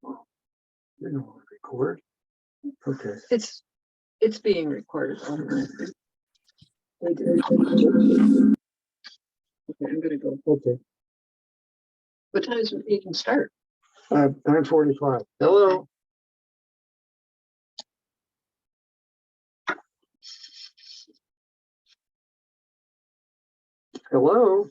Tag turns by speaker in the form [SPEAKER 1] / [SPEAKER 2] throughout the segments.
[SPEAKER 1] You don't want to record. Okay.
[SPEAKER 2] It's being recorded. They do. Okay, I'm gonna go.
[SPEAKER 1] Okay.
[SPEAKER 2] What time does the meeting start?
[SPEAKER 1] 9:45. Hello. Hello.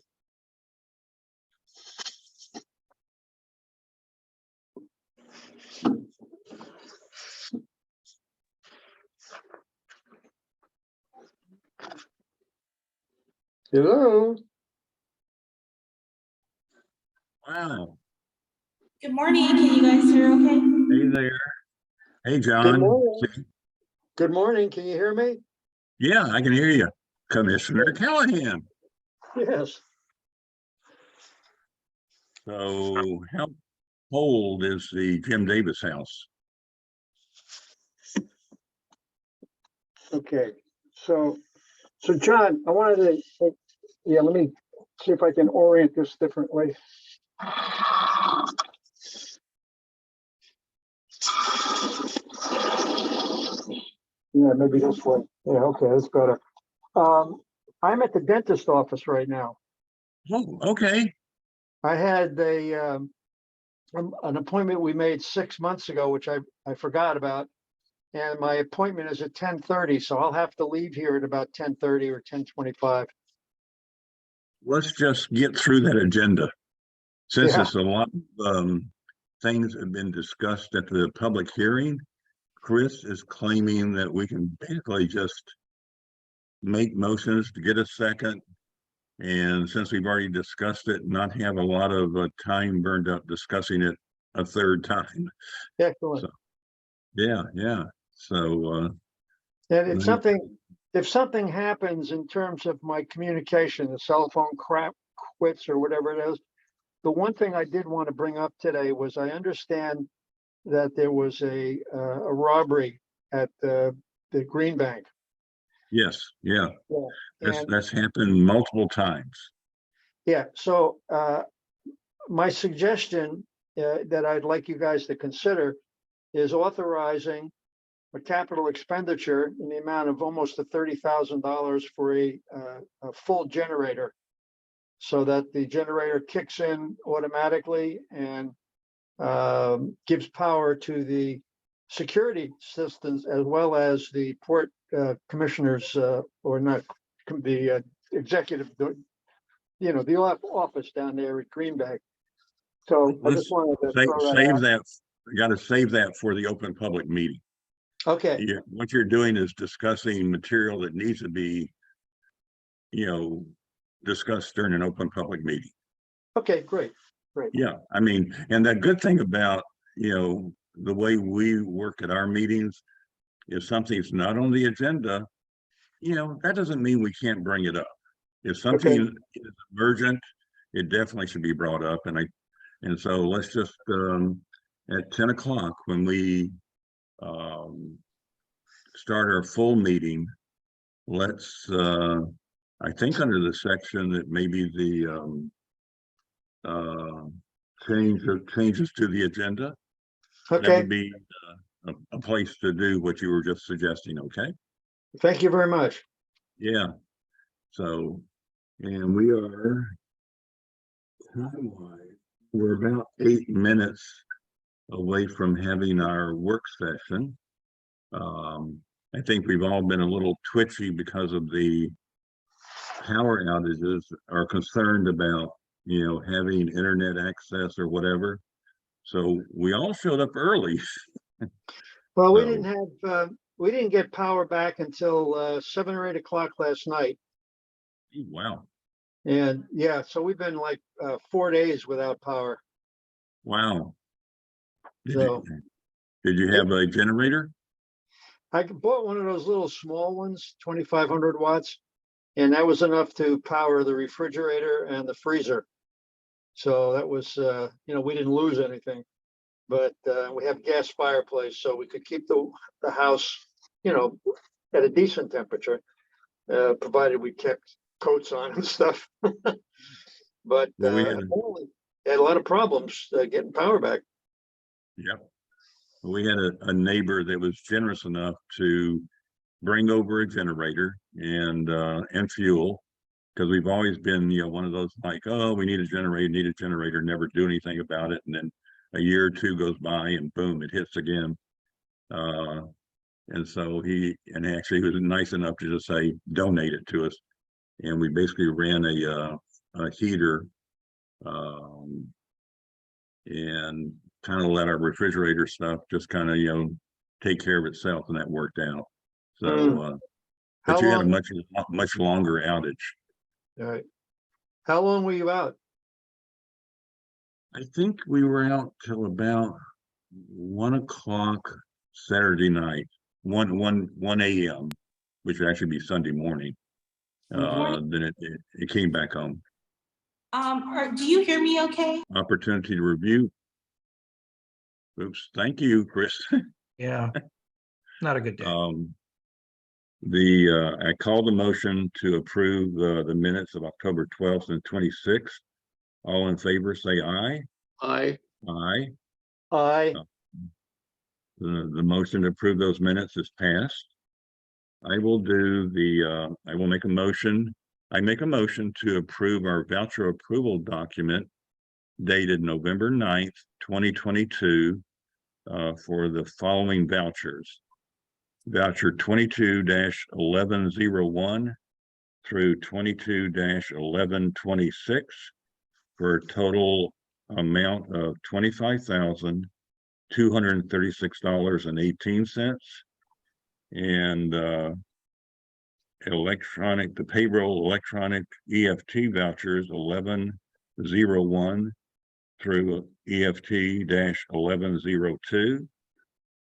[SPEAKER 1] Hello.
[SPEAKER 3] Wow.
[SPEAKER 4] Good morning. Can you guys hear okay?
[SPEAKER 3] Hey there. Hey,
[SPEAKER 1] Good
[SPEAKER 3] John.
[SPEAKER 1] morning. Good morning. Can you hear me?
[SPEAKER 3] Yeah, I can hear you. Commissioner Callahan.
[SPEAKER 1] Yes.
[SPEAKER 3] So how old is the Jim Davis house?
[SPEAKER 1] Okay. So John, I wanted to, yeah, let me see if I can orient this differently. Yeah, maybe this way. Yeah, okay, that's better. I'm at the dentist office right now.
[SPEAKER 3] Oh, okay.
[SPEAKER 1] I had an appointment we made 6 months ago, which I forgot about. And my appointment is at 10:30, so I'll have to leave here at about 10:30 or 10:25.
[SPEAKER 3] Let's just get through that agenda. Since
[SPEAKER 1] Yeah.
[SPEAKER 3] it's a lot of things have been discussed at the public hearing, Chris is claiming that we can basically just make motions to get a second. And since we've already discussed it, not have a lot of time burned up discussing it a third time.
[SPEAKER 1] Excellent.
[SPEAKER 3] So, yeah. So,
[SPEAKER 1] And if something happens in terms of my communication, the cell phone crap quits or whatever it is, the one thing I did want to bring up today was I understand that there was a robbery at the Green Bank.
[SPEAKER 3] yes, yeah,
[SPEAKER 1] And
[SPEAKER 3] that's happened multiple times.
[SPEAKER 1] yeah, so my suggestion that I'd like you guys to consider is authorizing a capital expenditure in the amount of almost $30,000 for a full generator, so that the generator kicks in automatically and gives power to the security systems as well as the port commissioners, or not the executive, the office down there at Green Bank. So I
[SPEAKER 3] Let's
[SPEAKER 1] just wanted to throw that
[SPEAKER 3] save
[SPEAKER 1] out.
[SPEAKER 3] that. You got to save that for the open public meeting.
[SPEAKER 1] Okay.
[SPEAKER 3] What you're doing is discussing material that needs to be, discussed during an open public meeting.
[SPEAKER 1] Okay, great.
[SPEAKER 3] Yeah, I mean, and the good thing about, the way we work at our meetings, if something's not on the agenda, that doesn't mean we can't bring it up. If something is emergent, it definitely should be brought up. And so let's just, at 10 o'clock, when we start our full meeting, let's, I think under the section that maybe the changes to the agenda, that
[SPEAKER 1] Okay,
[SPEAKER 3] would be a place to do what you were just suggesting. Okay.
[SPEAKER 1] thank you very much.
[SPEAKER 3] Yeah. So, and we are time-wise, we're about 8 minutes away from having our work session. I think we've all been a little twitchy because of the power outages, are concerned about, having internet access or whatever. So we all showed up early.
[SPEAKER 1] Well, we
[SPEAKER 3] So-
[SPEAKER 1] didn't have, we didn't get power back until 7 or 8 o'clock last night.
[SPEAKER 3] Wow.
[SPEAKER 1] And yeah, so we've been like 4 days without power.
[SPEAKER 3] Wow.
[SPEAKER 1] So
[SPEAKER 3] Did you have a generator?
[SPEAKER 1] I bought one of those little small ones, 2,500 watts, and that was enough to power the refrigerator and the freezer. So that was, we didn't lose anything, but we have gas fireplace, so we could keep the house, at a decent temperature, provided we kept coats on and stuff. But
[SPEAKER 3] Well, we
[SPEAKER 1] apparently they had a lot of problems getting power back.
[SPEAKER 3] Yep. We had a neighbor that was generous enough to bring over a generator and fuel. Because we've always been, one of those like, oh, we need a generator, never do anything about it. And then a year or two goes by and boom, it hits again. And so he was nice enough to just say, donate it to us. And we basically ran a heater and kind of let our refrigerator stuff just kind of, take care of itself, and that worked out. So,
[SPEAKER 1] How
[SPEAKER 3] but you had a
[SPEAKER 1] long?
[SPEAKER 3] much longer outage.
[SPEAKER 1] All right. How long were you out?
[SPEAKER 3] I think we were out till about 1 o'clock Saturday night, 1 a.m., which would actually be Sunday morning. Then it came back home.
[SPEAKER 4] Do you hear me okay?
[SPEAKER 3] Opportunity to review. Oops, thank you, Chris.
[SPEAKER 5] Yeah, not a good day.
[SPEAKER 3] I called the motion to approve the minutes of October 12th and 26th. All in favor, say aye.
[SPEAKER 2] Aye.
[SPEAKER 3] Aye.
[SPEAKER 1] Aye.
[SPEAKER 3] The motion to approve those minutes is passed. I will make a motion. I make a motion to approve our voucher approval document dated November 9th, 2022, for the following vouchers. Voucher 22-1101 through 22-1126 for a total amount of $25,236.18. And the payroll electronic EFT vouchers 1101 through EFT-1102.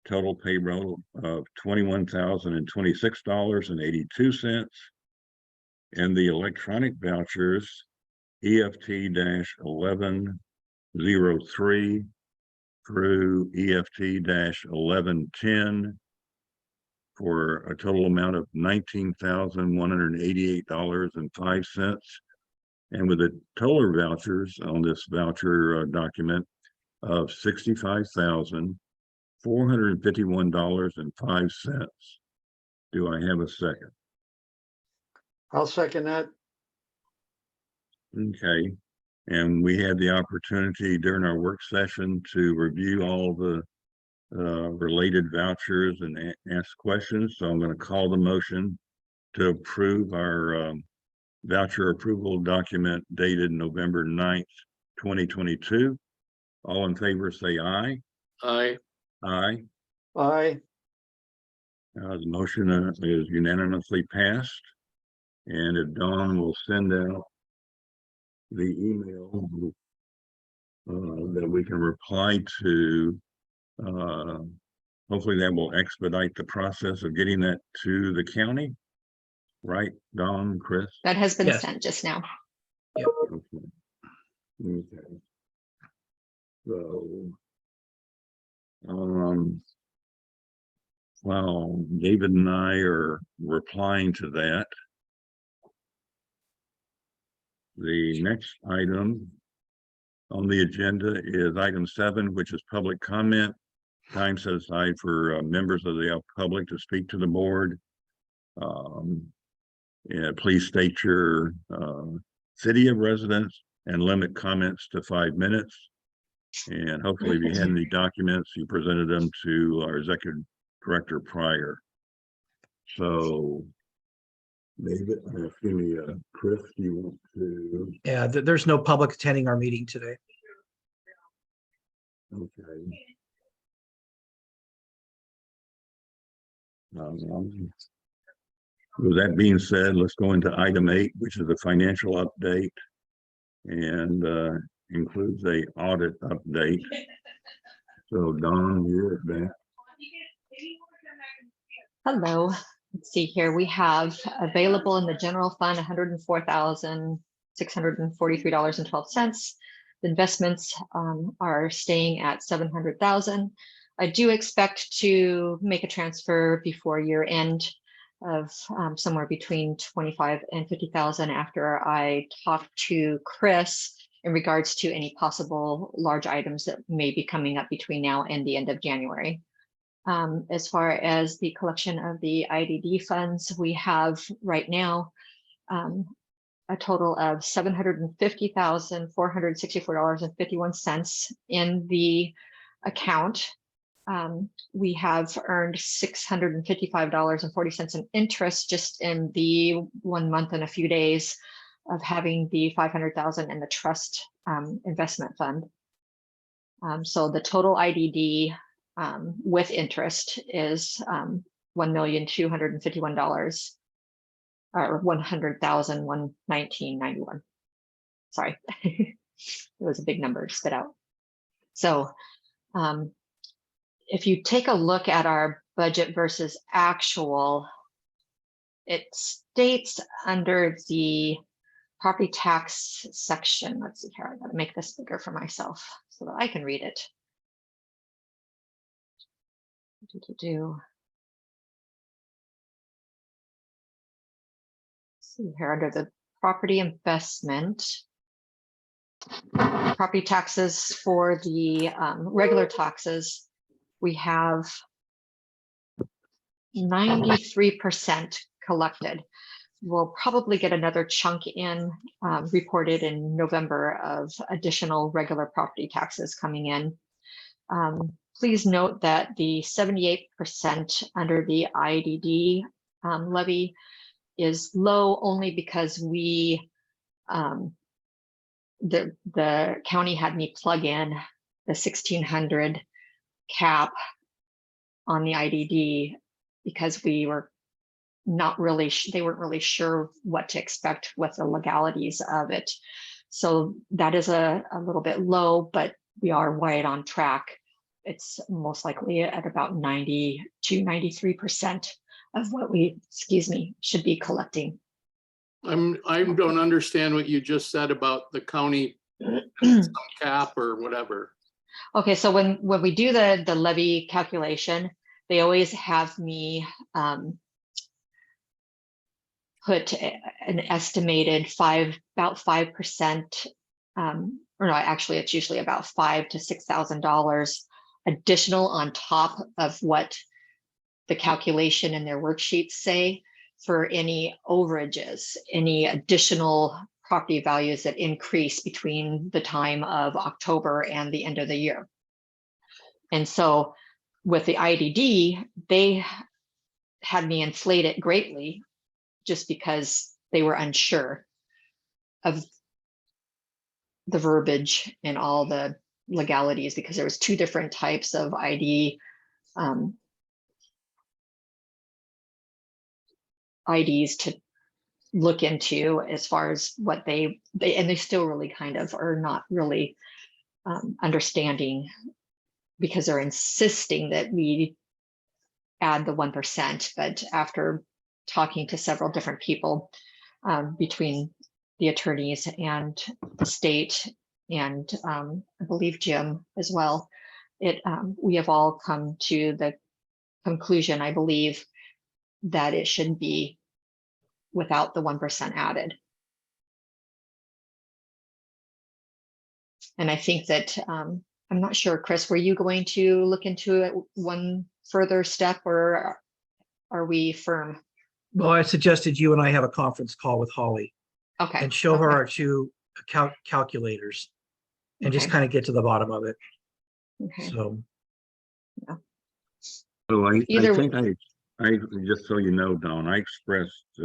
[SPEAKER 3] Total payroll of $21,026.82. And the electronic vouchers EFT-1103 through EFT-1110 for a total amount of $19,188.05. And with the total vouchers on this voucher document of $65,451.05. Do I have a second?
[SPEAKER 1] I'll second that.
[SPEAKER 3] Okay. And we had the opportunity during our work session to review all the related vouchers and ask questions. So I'm going to call the motion to approve our voucher approval document dated November 9th, 2022. All in favor, say aye.
[SPEAKER 2] Aye.
[SPEAKER 3] Aye.
[SPEAKER 1] Aye.
[SPEAKER 3] The motion is unanimously passed. And if Dawn will send out the email that we can reply to, hopefully that will expedite the process of getting that to the county. Right, Dawn, Chris?
[SPEAKER 6] That has been
[SPEAKER 5] Yes.
[SPEAKER 6] sent just now.
[SPEAKER 3] Okay. Okay. So, well, David and I are replying to that. The next item on the agenda is item 7, which is public comment. Time set aside for members of the public to speak to the board. Please state your city of residence and limit comments to 5 minutes. And hopefully if you had any documents, you presented them to our executive director prior. So David, excuse me, Chris, you want to?
[SPEAKER 5] Yeah, there's no public attending our meeting today.
[SPEAKER 3] Okay. With that being said, let's go into item 8, which is the financial update, and includes a audit update. So Don, you're back.
[SPEAKER 6] Hello. Let's see here. We have available in the general fund $104,643.12. The investments are staying at $700,000. I do expect to make a transfer before year end of somewhere between 25 and 50,000 after I talk to Chris in regards to any possible large items that may be coming up between now and the end of January. As far as the collection of the IDD funds, we have right now a total of $750,464.51 in the account. We have earned $655.40 in interest just in the 1 month and a few days of having the $500,000 in the trust investment fund. So the total IDD with interest is $1,251,000 or $100,119.91. Sorry, it was a big number to spit out. So if you take a look at our budget versus actual, it states under the property tax section, let's see here, I gotta make this bigger for myself so that I can read it. See here under the property investment, property taxes for the regular taxes, we have 93% collected. We'll probably get another chunk in reported in November of additional regular property taxes coming in. Please note that the 78% under the IDD levy is low only because we, the county had me plug in the 1,600 cap on the IDD because we were not really, they weren't really sure what to expect with the legalities of it. So that is a little bit low, but we are right on track. It's most likely at about 90 to 93% of what we, should be collecting.
[SPEAKER 7] I don't understand what you just said about the county some cap or whatever.
[SPEAKER 6] Okay, so when we do the levy calculation, they always have me put an estimated about 5%, or no, actually it's usually about $5,000 to $6,000 additional on top of what the calculation in their worksheets say for any overages, any additional property values that increase between the time of October and the end of the year. And so with the IDD, they had me inflate it greatly just because they were unsure of the verbiage and all the legalities, because there was 2 different types of IDs to look into as far as what they still really kind of are not really understanding, because they're insisting that we add the 1%. But after talking to several different people between the attorneys and the state and I believe Jim as well, we have all come to the conclusion, I believe, that it should be without the 1% added. And I think that, I'm not sure, Chris, were you going to look into it one further step, or are we firm?
[SPEAKER 5] Well, I suggested you and I have a conference call with Holly
[SPEAKER 6] Okay.
[SPEAKER 5] and show her
[SPEAKER 6] okay,
[SPEAKER 5] our 2 calculators and just
[SPEAKER 6] Okay.
[SPEAKER 5] kind of get to the bottom of it.
[SPEAKER 6] okay.
[SPEAKER 5] So,
[SPEAKER 3] So I
[SPEAKER 6] Either-
[SPEAKER 3] think I just so you know, Don, I expressed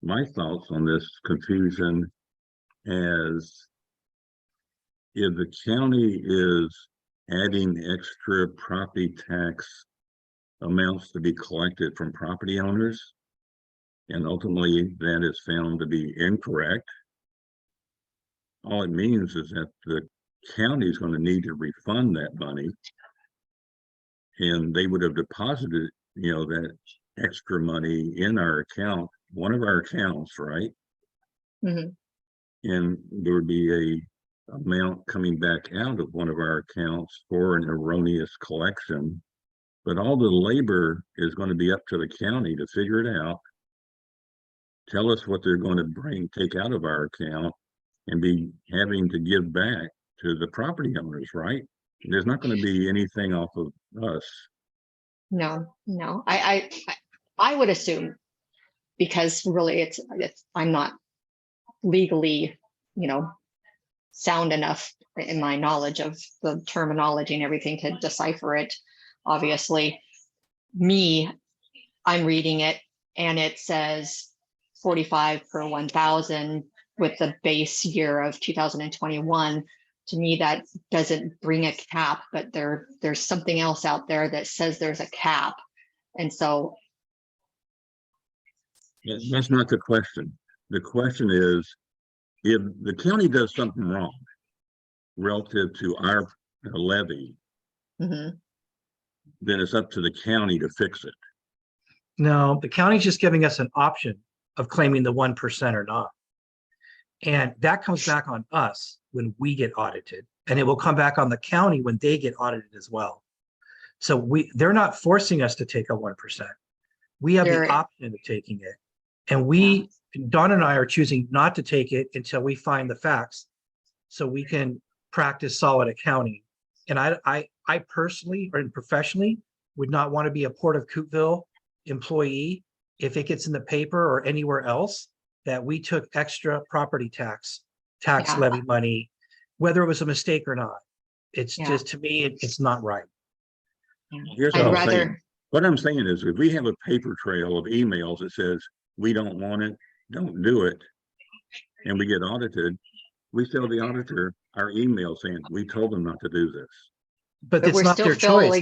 [SPEAKER 3] my thoughts on this confusion as if the county is adding extra property tax amounts to be collected from property owners, and ultimately that is found to be incorrect, all it means is that the county is going to need to refund that money, and they would have deposited, that extra money in our account, one of our accounts, right?
[SPEAKER 6] Mhm.
[SPEAKER 3] And there would be a amount coming back out of one of our accounts for an erroneous collection. But all the labor is going to be up to the county to figure it out, tell us what they're going to take out of our account, and be having to give back to the property owners, right? There's not going to be anything off of us.
[SPEAKER 6] No, no, I would assume, because really I'm not legally, sound enough in my knowledge of the terminology and everything to decipher it. Obviously, I'm reading it and it says 45 per 1,000 with the base year of 2021. To me, that doesn't bring a cap, but there's something else out there that says there's a cap. And so
[SPEAKER 3] That's not the question. The question is, if the county does something wrong relative to our levy,
[SPEAKER 6] mhm,
[SPEAKER 3] then it's up to the county to fix it.
[SPEAKER 5] No, the county's just giving us an option of claiming the 1% or not. And that comes back on us when we get audited, and it will come back on the county when they get audited as well. So they're not forcing us to take a 1%. We have the option of taking it. And Dawn and I are choosing not to take it until we find the facts so we can practice solid accounting. And I personally or professionally would not want to be a Port of Coupeville employee if it gets in the paper or anywhere else that we took extra property tax levy money, whether it was a mistake or not. It's just, to me, it's not right.
[SPEAKER 3] Here's what I'm saying. What I'm saying is, if we have a paper trail of emails that says we don't want it, don't do it, and we get audited, we tell the auditor our email saying we told them not to do this.
[SPEAKER 5] But it's
[SPEAKER 6] we're
[SPEAKER 5] not
[SPEAKER 6] still
[SPEAKER 5] their choice.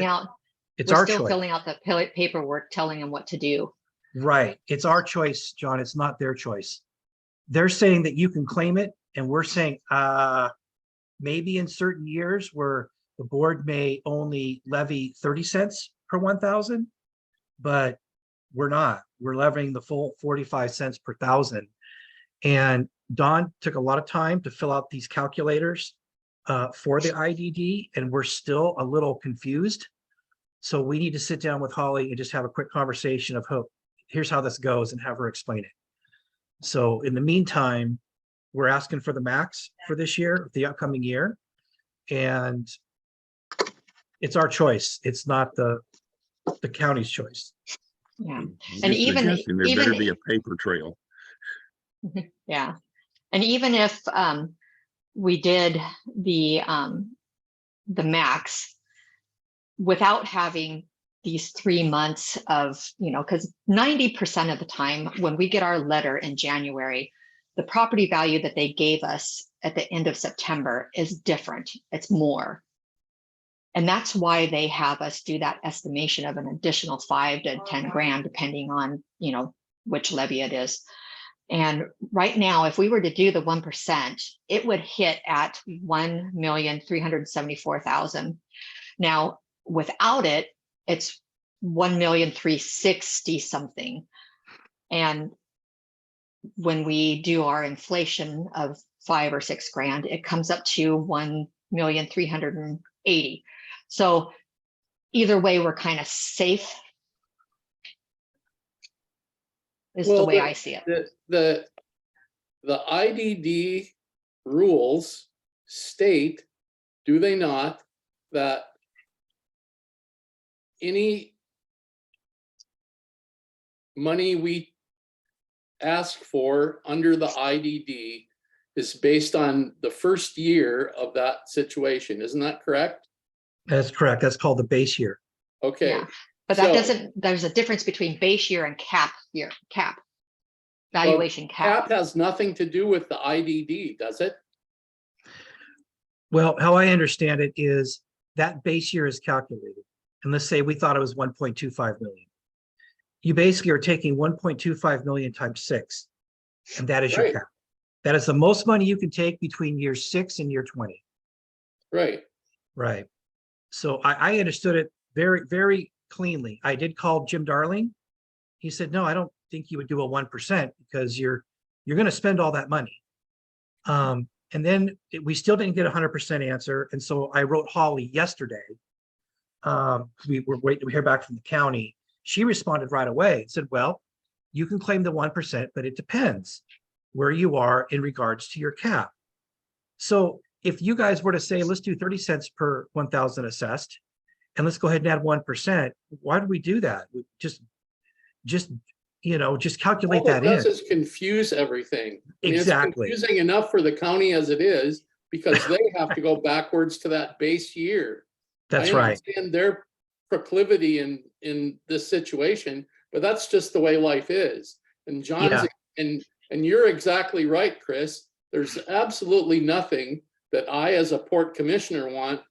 [SPEAKER 6] It's our choice. Filling out the paperwork telling them what to do.
[SPEAKER 5] Right. It's our choice, John. It's not their choice. They're saying that you can claim it, and we're saying maybe in certain years where the board may only levy 30 cents per 1,000, but we're not. We're levying the full 45 cents per 1,000. And Dawn took a lot of time to fill out these calculators for the IDD, and we're still a little confused. So we need to sit down with Holly and just have a quick conversation of here's how this goes and have her explain it. So in the meantime, we're asking for the max for this year, the upcoming year, and it's our choice. It's not the county's choice.
[SPEAKER 6] Yeah.
[SPEAKER 3] And
[SPEAKER 6] even
[SPEAKER 3] there better be a paper trail.
[SPEAKER 6] Yeah. And even if we did the max without having these 3 months of, because 90% of the time when we get our letter in January, the property value that they gave us at the end of September is different. It's more. And that's why they have us do that estimation of an additional 5 to 10 grand, depending on, which levy it is. And right now, if we were to do the 1%, it would hit at 1,374,000. Now, without it, it's 1,360,000 something. And when we do our inflation of 5 or 6 grand, it comes up to 1,380,000. So either way, we're kind of safe. Is the way I see it.
[SPEAKER 7] The IDD rules state, do they not, that any money we ask for under the IDD is based on the first year of that situation. Isn't that correct?
[SPEAKER 5] That's correct. That's called the base year.
[SPEAKER 7] Okay.
[SPEAKER 6] Yeah. But that there's a difference between base year and cap year, valuation cap.
[SPEAKER 7] Cap has nothing to do with the IDD, does it?
[SPEAKER 5] Well, how I understand it is that base year is calculated. And let's say we thought it was 1.25 million. You basically are taking 1.25 million times 6, and that is your cap. That is the most money you can take between year 6 and year 20.
[SPEAKER 7] Right.
[SPEAKER 5] Right. So I understood it very, very cleanly. I did call Jim Darling. He said, no, I don't think you would do a 1% because you're going to spend all that money. And then we still didn't get a 100% answer. And so I wrote Holly yesterday. We were waiting to hear back from the county. She responded right away and said, well, you can claim the 1%, but it depends where you are in regards to your cap. So if you guys were to say, let's do 30 cents per 1,000 assessed, and let's go ahead and add 1%, why did we do that? Just, just calculate
[SPEAKER 7] All
[SPEAKER 5] that
[SPEAKER 7] it
[SPEAKER 5] in.
[SPEAKER 7] does is confuse everything. I mean,
[SPEAKER 5] Exactly.
[SPEAKER 7] It's confusing enough for the county as it is, because they have to go backwards to that base year.
[SPEAKER 5] That's
[SPEAKER 7] I
[SPEAKER 5] right.
[SPEAKER 7] understand their proclivity in this situation, but that's just the way life is. And John's, and you're exactly right, Chris. There's absolutely nothing that I, as a port commissioner, want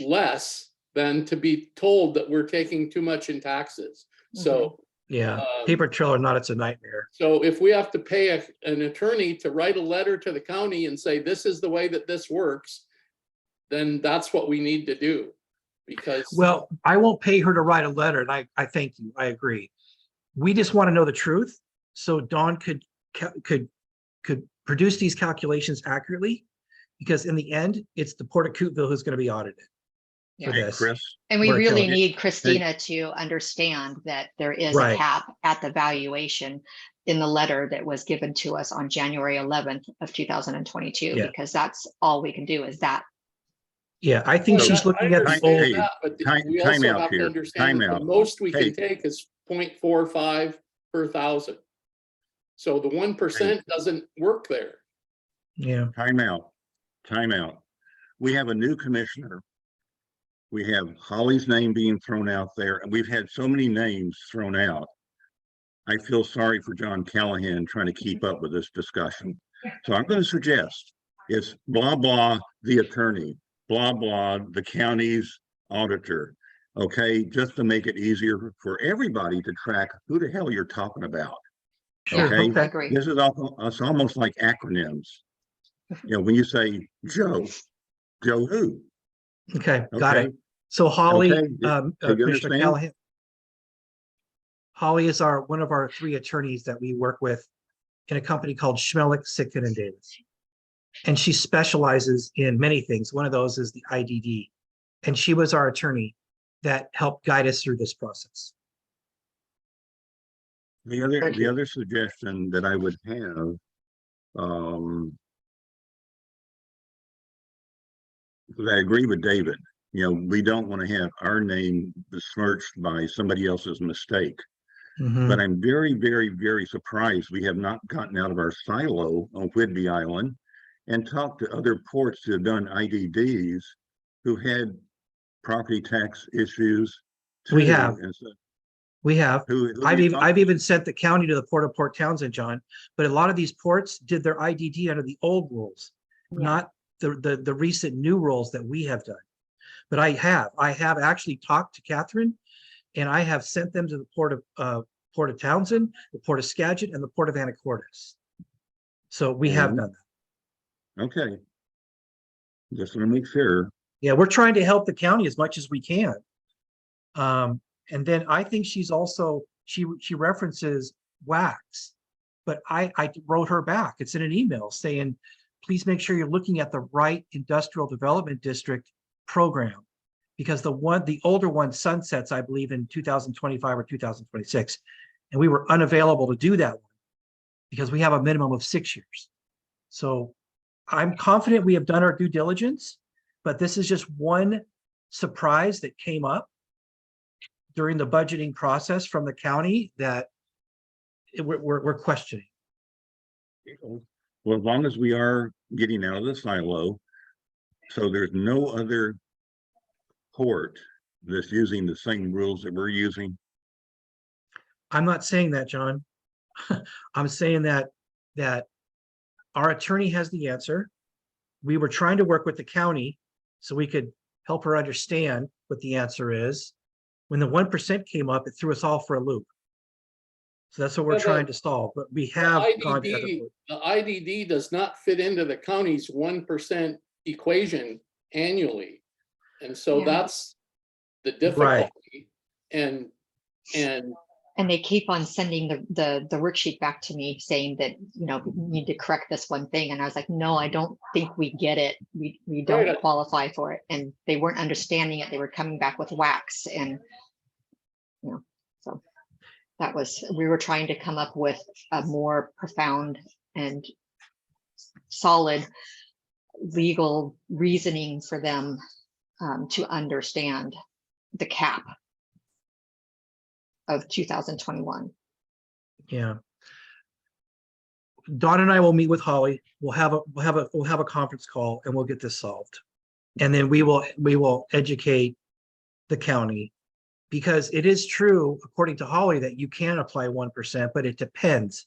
[SPEAKER 7] less than to be told that we're taking too much in taxes. So,
[SPEAKER 5] Yeah. Paper trail or not, it's a nightmare.
[SPEAKER 7] so if we have to pay an attorney to write a letter to the county and say, this is the way that this works, then that's what we need to do. Because,
[SPEAKER 5] Well, I won't pay her to write a letter, and I thank you. I agree. We just want to know the truth, so Dawn could produce these calculations accurately, because in the end, it's the Port of Coupeville who's going to be audited for
[SPEAKER 3] Hey,
[SPEAKER 5] this.
[SPEAKER 3] Chris,
[SPEAKER 6] And we
[SPEAKER 5] We're
[SPEAKER 6] really
[SPEAKER 5] telling-
[SPEAKER 6] need Christina to understand that there is a
[SPEAKER 5] Right.
[SPEAKER 6] cap at the valuation in the letter that was given to us on January 11th of 2022,
[SPEAKER 5] Yeah.
[SPEAKER 6] because that's all we can do is that.
[SPEAKER 5] Yeah, I think
[SPEAKER 7] Well,
[SPEAKER 5] she's
[SPEAKER 7] I
[SPEAKER 5] looking at the
[SPEAKER 7] understand
[SPEAKER 5] old.
[SPEAKER 3] Hey,
[SPEAKER 7] that, but we
[SPEAKER 3] time
[SPEAKER 7] also
[SPEAKER 3] out
[SPEAKER 7] have to
[SPEAKER 3] here.
[SPEAKER 7] understand that
[SPEAKER 3] Time
[SPEAKER 7] the
[SPEAKER 3] out.
[SPEAKER 7] most we
[SPEAKER 3] Hey.
[SPEAKER 7] can take is 0.45 per thousand. So the 1% doesn't work there.
[SPEAKER 5] Yeah,
[SPEAKER 3] time out, time out. We have a new commissioner. We have Holly's name being thrown out there, and we've had so many names thrown out. I feel sorry for John Callahan trying to keep up with this discussion. So I'm going to suggest it's blah, blah, the attorney, blah, blah, the county's auditor. Okay, just to make it easier for everybody to track who the hell you're talking about.
[SPEAKER 5] sure.
[SPEAKER 3] Okay.
[SPEAKER 6] I
[SPEAKER 5] Okay.
[SPEAKER 6] agree.
[SPEAKER 3] This is it's almost like acronyms. You know, when you say Joe, Joe who?
[SPEAKER 5] Okay, got
[SPEAKER 3] Okay.
[SPEAKER 5] it. So Holly,
[SPEAKER 3] Okay, do you
[SPEAKER 5] Commissioner
[SPEAKER 3] understand?
[SPEAKER 5] Callahan. Holly is one of our 3 attorneys that we work with in a company called Schmelik, Sickfin and Davis. And she specializes in many things. One of those is the IDD. And she was our attorney that helped guide us through this process.
[SPEAKER 1] Thank you.
[SPEAKER 3] The other suggestion that I would have, because I agree with David, you know, we don't want to have our name besmirched by somebody else's mistake.
[SPEAKER 5] Mhm.
[SPEAKER 3] But I'm very, very, very surprised we have not gotten out of our silo on Whidbey Island and talked to other ports that have done IDDs who had property tax issues.
[SPEAKER 5] We
[SPEAKER 3] too.
[SPEAKER 5] have.
[SPEAKER 3] And so
[SPEAKER 5] We have.
[SPEAKER 3] who
[SPEAKER 5] I've
[SPEAKER 3] we
[SPEAKER 5] even,
[SPEAKER 3] talked
[SPEAKER 5] I've
[SPEAKER 3] to?
[SPEAKER 5] even sent the county to the Port of Port Townsend, John, but a lot of these ports did their IDD under the old rules, not the recent new rules that we have done. But I have actually talked to Catherine, and I have sent them to the Port of Townsend, the Port of Skagit, and the Port of Anacortes. So we have
[SPEAKER 3] Mhm.
[SPEAKER 5] done that.
[SPEAKER 3] Okay. Just want to make sure.
[SPEAKER 5] Yeah, we're trying to help the county as much as we can. And then I think she's also, she references wax, but I wrote her back. It's in an email saying, please make sure you're looking at the right industrial development district program, because the older one sunsets, I believe, in 2025 or 2026. And we were unavailable to do that one because we have a minimum of 6 years. So I'm confident we have done our due diligence, but this is just one surprise that came up during the budgeting process from the county that we're questioning.
[SPEAKER 3] Well, as long as we are getting out of the silo, so there's no other port that's using the same rules that we're using.
[SPEAKER 5] I'm not saying that, John. I'm saying that our attorney has the answer. We were trying to work with the county so we could help her understand what the answer is. When the 1% came up, it threw us all for a loop. So that's what we're
[SPEAKER 7] Yeah,
[SPEAKER 5] trying to solve, but we have gone to other ports.
[SPEAKER 7] The IDD does not fit into the county's 1% equation annually. And so
[SPEAKER 6] Yeah.
[SPEAKER 7] that's the difficulty. And
[SPEAKER 6] And they keep on sending the worksheet back to me saying that, you know, we need to correct this one thing. And I was like, no, I don't think we get it. We don't
[SPEAKER 7] Right.
[SPEAKER 6] qualify for it. And they weren't understanding it. They were coming back with wax and, you know, so we were trying to come up with a more profound and solid legal reasoning for them to understand the cap of 2021.
[SPEAKER 5] Yeah. Dawn and I will meet with Holly. We'll have a conference call and we'll get this solved. And then we will educate the county, because it is true, according to Holly, that you can apply 1%, but it depends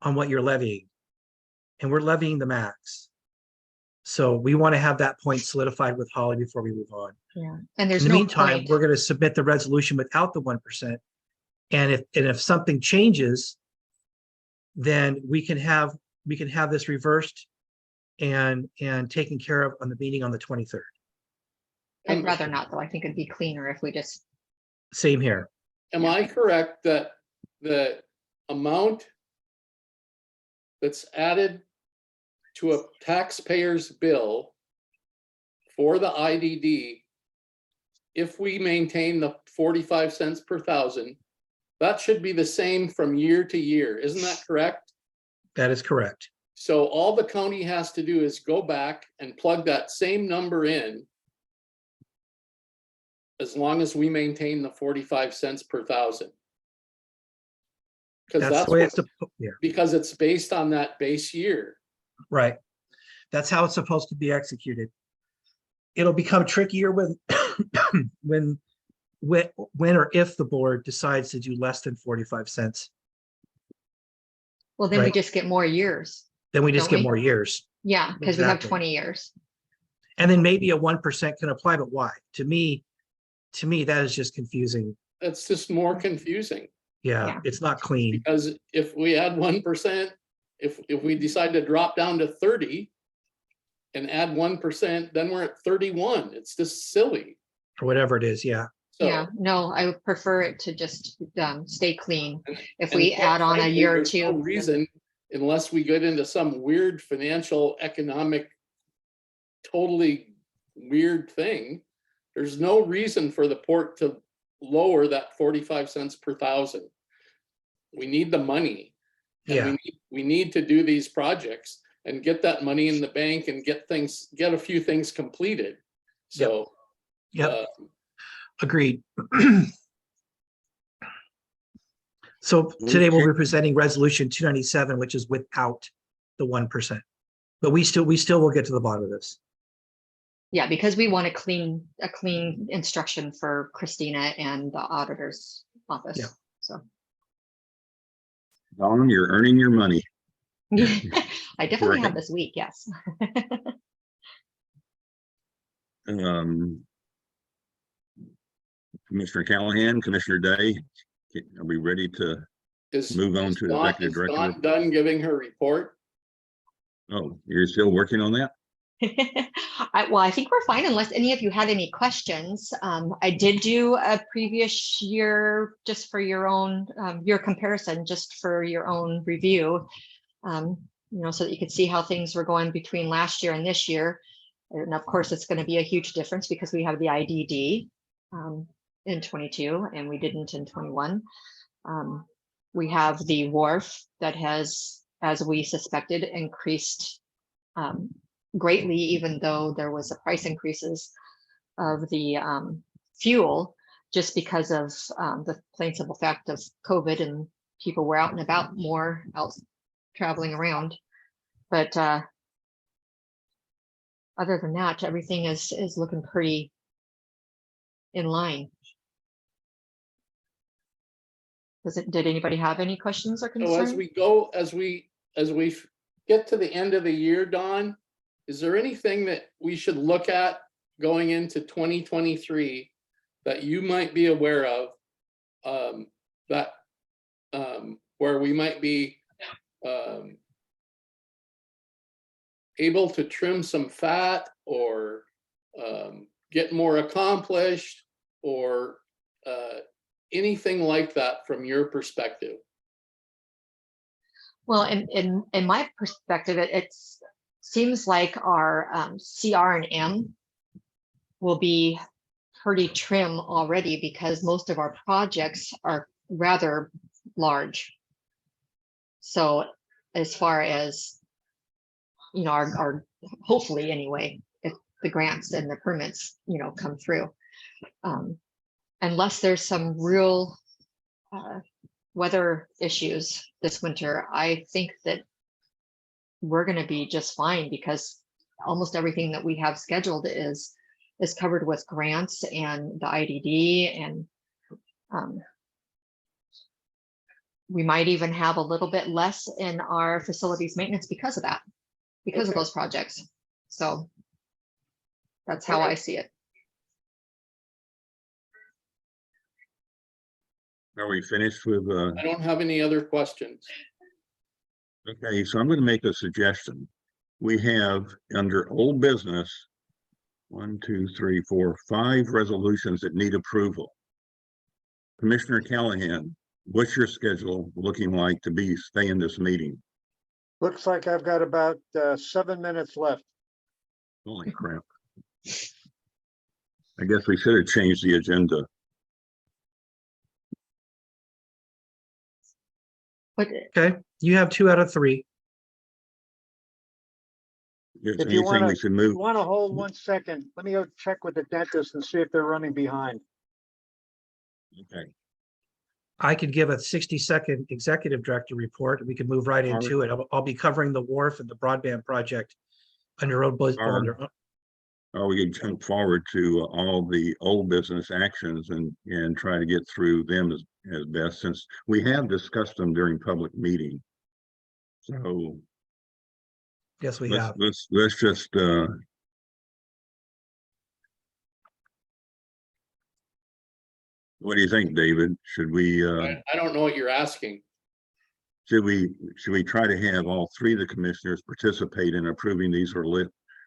[SPEAKER 5] on what you're levying. And we're levying the max. So we want to have that point solidified with Holly before we move on.
[SPEAKER 6] Yeah, and there's
[SPEAKER 5] In the
[SPEAKER 6] no
[SPEAKER 5] meantime,
[SPEAKER 6] point.
[SPEAKER 5] we're going to submit the resolution without the 1%. And if something changes, then we can have this reversed and taken care of on the meeting on the 23rd.
[SPEAKER 6] I'd rather not, though. I think it'd be cleaner if we just,
[SPEAKER 5] Same here.
[SPEAKER 7] Am I correct that the amount that's added to a taxpayer's bill for the IDD, if we maintain the 45 cents per thousand, that should be the same from year to year? Isn't that correct?
[SPEAKER 5] That is correct.
[SPEAKER 7] So all the county has to do is go back and plug that same number in, as long as we maintain the 45 cents per thousand. Because
[SPEAKER 5] That's
[SPEAKER 7] that's
[SPEAKER 5] the way
[SPEAKER 7] what,
[SPEAKER 5] it's, yeah,
[SPEAKER 7] because it's based on that base year.
[SPEAKER 5] right. That's how it's supposed to be executed. It'll become trickier when, when or if the board decides to do less than 45 cents,
[SPEAKER 6] well, then we
[SPEAKER 5] Right.
[SPEAKER 6] just get more years.
[SPEAKER 5] then we just
[SPEAKER 6] Don't
[SPEAKER 5] get
[SPEAKER 6] we?
[SPEAKER 5] more years.
[SPEAKER 6] Yeah, because we have
[SPEAKER 5] Exactly.
[SPEAKER 6] 20 years.
[SPEAKER 5] And then maybe a 1% can apply, but why? To me, that is just confusing.
[SPEAKER 7] It's just more confusing,
[SPEAKER 5] Yeah,
[SPEAKER 6] Yeah.
[SPEAKER 5] it's not clean.
[SPEAKER 7] because if we add 1%, if we decide to drop down to 30 and add 1%, then we're at 31. It's just silly.
[SPEAKER 5] Or whatever it is, yeah.
[SPEAKER 7] So,
[SPEAKER 6] Yeah, no, I would prefer it to just stay clean. If
[SPEAKER 7] and
[SPEAKER 6] we
[SPEAKER 7] quite
[SPEAKER 6] add on a
[SPEAKER 7] frankly,
[SPEAKER 6] year or
[SPEAKER 7] there's no
[SPEAKER 6] two.
[SPEAKER 7] reason, unless we get into some weird financial, economic, totally weird thing, there's no reason for the port to lower that 45 cents per thousand. We need the money. And
[SPEAKER 5] Yeah,
[SPEAKER 7] we need to do these projects and get that money in the bank and get a few things completed. So.
[SPEAKER 5] Yep.
[SPEAKER 7] uh,
[SPEAKER 5] agreed. So today we'll be presenting resolution 297, which is without the 1%. But we still will get to the bottom of this.
[SPEAKER 6] Yeah, because we want a clean instruction for Christina and the auditor's office.
[SPEAKER 5] Yeah.
[SPEAKER 6] So
[SPEAKER 3] Don, you're earning your money.
[SPEAKER 6] I definitely have
[SPEAKER 3] Right.
[SPEAKER 6] this week, yes.
[SPEAKER 3] Commissioner Callahan, Commissioner Day, are we ready to
[SPEAKER 7] Is
[SPEAKER 3] move on
[SPEAKER 7] is
[SPEAKER 3] to
[SPEAKER 7] Dawn-
[SPEAKER 3] executive
[SPEAKER 7] is
[SPEAKER 3] director?
[SPEAKER 7] Dawn done giving her report?
[SPEAKER 3] Oh, you're still working on that?
[SPEAKER 6] Well, I think we're fine unless any of you had any questions. I did do a previous year just for your own, your comparison, just for your own review. So that you could see how things were going between last year and this year. And of course, it's going to be a huge difference because we have the IDD in 22 and we didn't in 21. We have the wharf that has, as we suspected, increased greatly, even though there was a price increases of the fuel, just because of the plain simple fact of COVID and people were out and about more, out traveling around. But other than that, everything is looking pretty in line. Did anybody have any questions or
[SPEAKER 7] So as
[SPEAKER 6] concerns?
[SPEAKER 7] we go, as we get to the end of the year, Dawn, is there anything that we should look at going into 2023 that you might be aware of, where we might be able to trim some fat or get more accomplished, or anything like that from your perspective?
[SPEAKER 6] Well, in my perspective, it seems like our CR&M will be pretty trim already because most of our projects are rather large. So as far as, our hopefully anyway, if the grants and the permits, come through. Unless there's some real weather issues this winter, I think that we're going to be just fine because almost everything that we have scheduled is covered with grants and the IDD, and we might even have a little bit less in our facilities maintenance because of that, because of
[SPEAKER 7] Okay.
[SPEAKER 6] those projects. So that's how I see it.
[SPEAKER 3] Are we finished with,
[SPEAKER 7] I don't have any other questions.
[SPEAKER 3] okay, so I'm going to make a suggestion. We have under old business, 1, 2, 3, 4, 5 resolutions that need approval. Commissioner Callahan, what's your schedule looking like to stay in this meeting?
[SPEAKER 1] Looks like I've got about 7 minutes left.
[SPEAKER 3] Holy crap. I guess we should have changed the agenda.
[SPEAKER 6] But
[SPEAKER 5] Okay, you have 2 out of 3.
[SPEAKER 3] Is there
[SPEAKER 1] If you
[SPEAKER 3] anything
[SPEAKER 1] wanna-
[SPEAKER 3] we should move?
[SPEAKER 1] You want to hold 1 second? Let me go check with the dentist and see if they're running behind.
[SPEAKER 3] Okay,
[SPEAKER 5] I could give a 60-second executive director report, and we could move right into it. I'll be covering the wharf and the broadband project under old business.
[SPEAKER 3] or we could jump forward to all the old business actions and try to get through them as best, since we have discussed them during public meeting. So
[SPEAKER 5] Yes, we have.
[SPEAKER 3] let's just what do you think, David? Should we
[SPEAKER 7] I don't know what you're asking.
[SPEAKER 3] should we try to have all 3 of the commissioners participate in approving these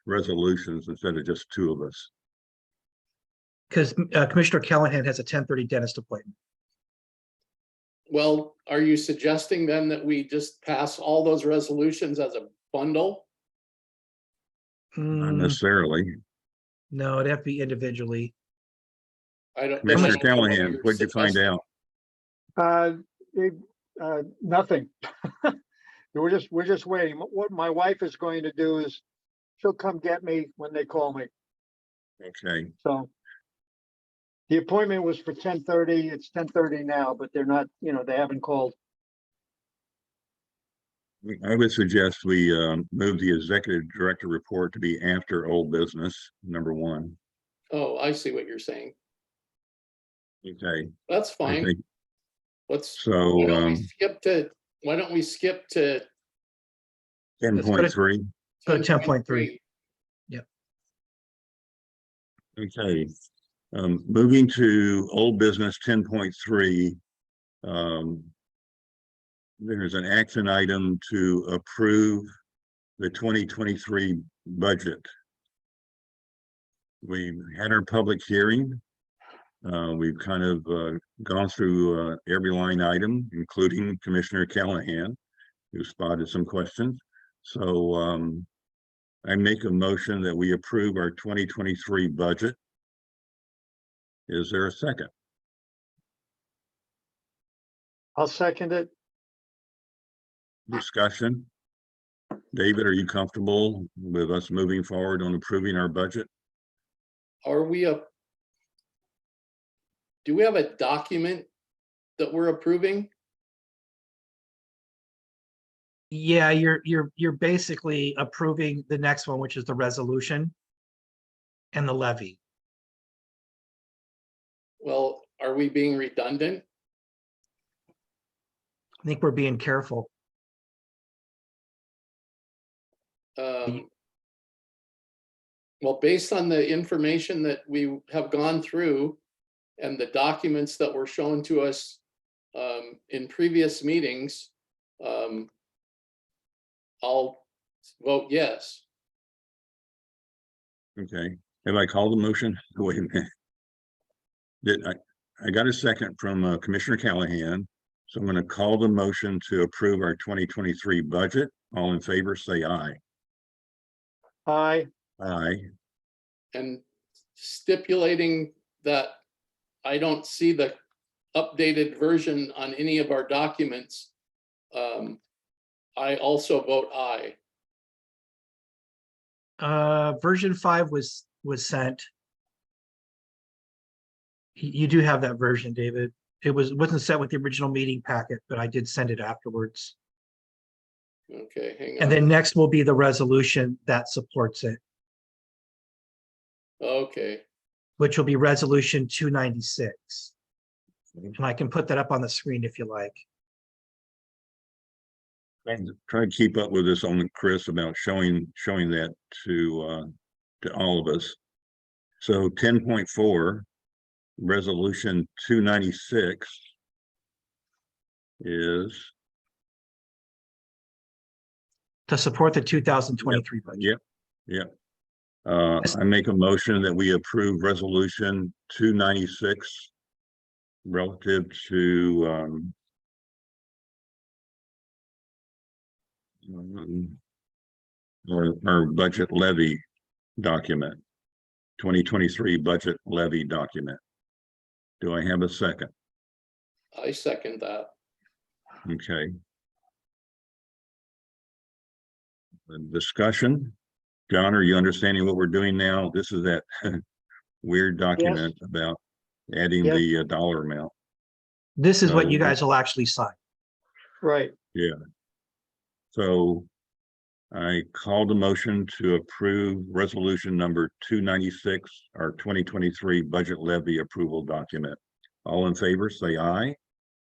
[SPEAKER 3] resolutions instead of just 2 of us?
[SPEAKER 5] Because Commissioner Callahan has a 10:30 dentist appointment.
[SPEAKER 7] Well, are you suggesting then that we just pass all those resolutions as a bundle?
[SPEAKER 3] Not
[SPEAKER 5] Mm,
[SPEAKER 3] necessarily.
[SPEAKER 5] no, it'd have to be individually.
[SPEAKER 7] I don't.
[SPEAKER 3] Commissioner
[SPEAKER 7] I don't know what
[SPEAKER 3] Callahan,
[SPEAKER 7] you're
[SPEAKER 3] what'd you find
[SPEAKER 7] suggesting.
[SPEAKER 3] out?
[SPEAKER 1] Nothing. We're just waiting. What my wife is going to do is she'll come get me when they call me.
[SPEAKER 3] Okay,
[SPEAKER 1] So the appointment was for 10:30. It's 10:30 now, but they're not, they haven't called.
[SPEAKER 3] I would suggest we move the executive director report to be after old business, number 1.
[SPEAKER 7] Oh, I see what you're saying.
[SPEAKER 3] Okay,
[SPEAKER 7] That's
[SPEAKER 3] I
[SPEAKER 7] fine.
[SPEAKER 3] think
[SPEAKER 7] Let's,
[SPEAKER 3] so.
[SPEAKER 7] why don't we skip to
[SPEAKER 3] 10.3.
[SPEAKER 5] Go to 10.3.
[SPEAKER 3] Okay, moving to old business 10.3. There's an action item to approve the 2023 budget. We had our public hearing. We've kind of gone through every line item, including Commissioner Callahan, who spotted some questions. So I make a motion that we approve our 2023 budget. Is there a second?
[SPEAKER 1] I'll second it.
[SPEAKER 3] Discussion? David, are you comfortable with us moving forward on approving our budget?
[SPEAKER 7] do we have a document that we're approving?
[SPEAKER 5] Yeah, you're basically approving the next one, which is the resolution and the levy.
[SPEAKER 7] Well, are we being redundant?
[SPEAKER 5] I think we're being careful.
[SPEAKER 7] Well, based on the information that we have gone through and the documents that were shown to us in previous meetings, I'll vote yes.
[SPEAKER 3] Okay, have I called the motion? Wait a minute. I got a second from Commissioner Callahan. So I'm going to call the motion to approve our 2023 budget. All in favor, say aye.
[SPEAKER 1] Aye.
[SPEAKER 3] Aye.
[SPEAKER 7] And stipulating that I don't see the updated version on any of our documents, I also vote aye.
[SPEAKER 5] Version 5 was sent. You do have that version, David. It wasn't sent with the original meeting packet, but I did send it afterwards.
[SPEAKER 7] Okay, hang on.
[SPEAKER 5] And then next will be the resolution that supports it,
[SPEAKER 7] Okay,
[SPEAKER 5] which will be resolution 296. And I can put that up on the screen if you like.
[SPEAKER 3] Try to keep up with this on Chris about showing that to all of us. So 10.4, resolution 296 is,
[SPEAKER 5] To support the 2023 budget.
[SPEAKER 3] yep. I make a motion that we approve resolution 296 relative to our budget levy document, 2023 budget levy document. Do I have a second?
[SPEAKER 7] I second that.
[SPEAKER 3] Okay. The discussion. John, are you understanding what we're doing now? This is that weird document about adding
[SPEAKER 1] Yes.
[SPEAKER 3] the dollar amount.
[SPEAKER 5] This is what you
[SPEAKER 3] So-
[SPEAKER 5] guys will actually sign.
[SPEAKER 1] Right.
[SPEAKER 3] So I called a motion to approve resolution number 296, our 2023 budget levy approval document. All in favor, say aye.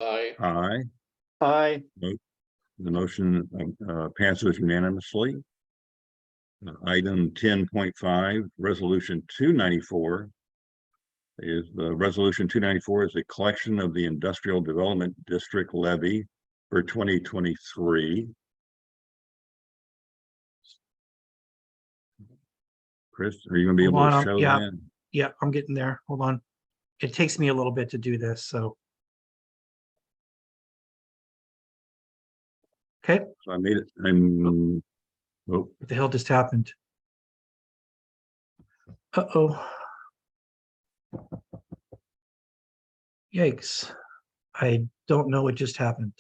[SPEAKER 7] Aye.
[SPEAKER 3] Aye.
[SPEAKER 1] Aye.
[SPEAKER 3] The motion passes unanimously. Item 10.5, resolution 294 is the resolution 294 is a collection of the Industrial Development District levy for 2023. Chris, are you gonna be able
[SPEAKER 5] Hold
[SPEAKER 3] to
[SPEAKER 5] on,
[SPEAKER 3] show
[SPEAKER 5] yeah.
[SPEAKER 3] that?
[SPEAKER 5] Yeah, I'm getting there. Hold on. It takes me a little bit to do this, so. Okay,
[SPEAKER 3] So I made it, oh,
[SPEAKER 5] what the hell just happened? Uh-oh. Yikes. I don't know what just happened.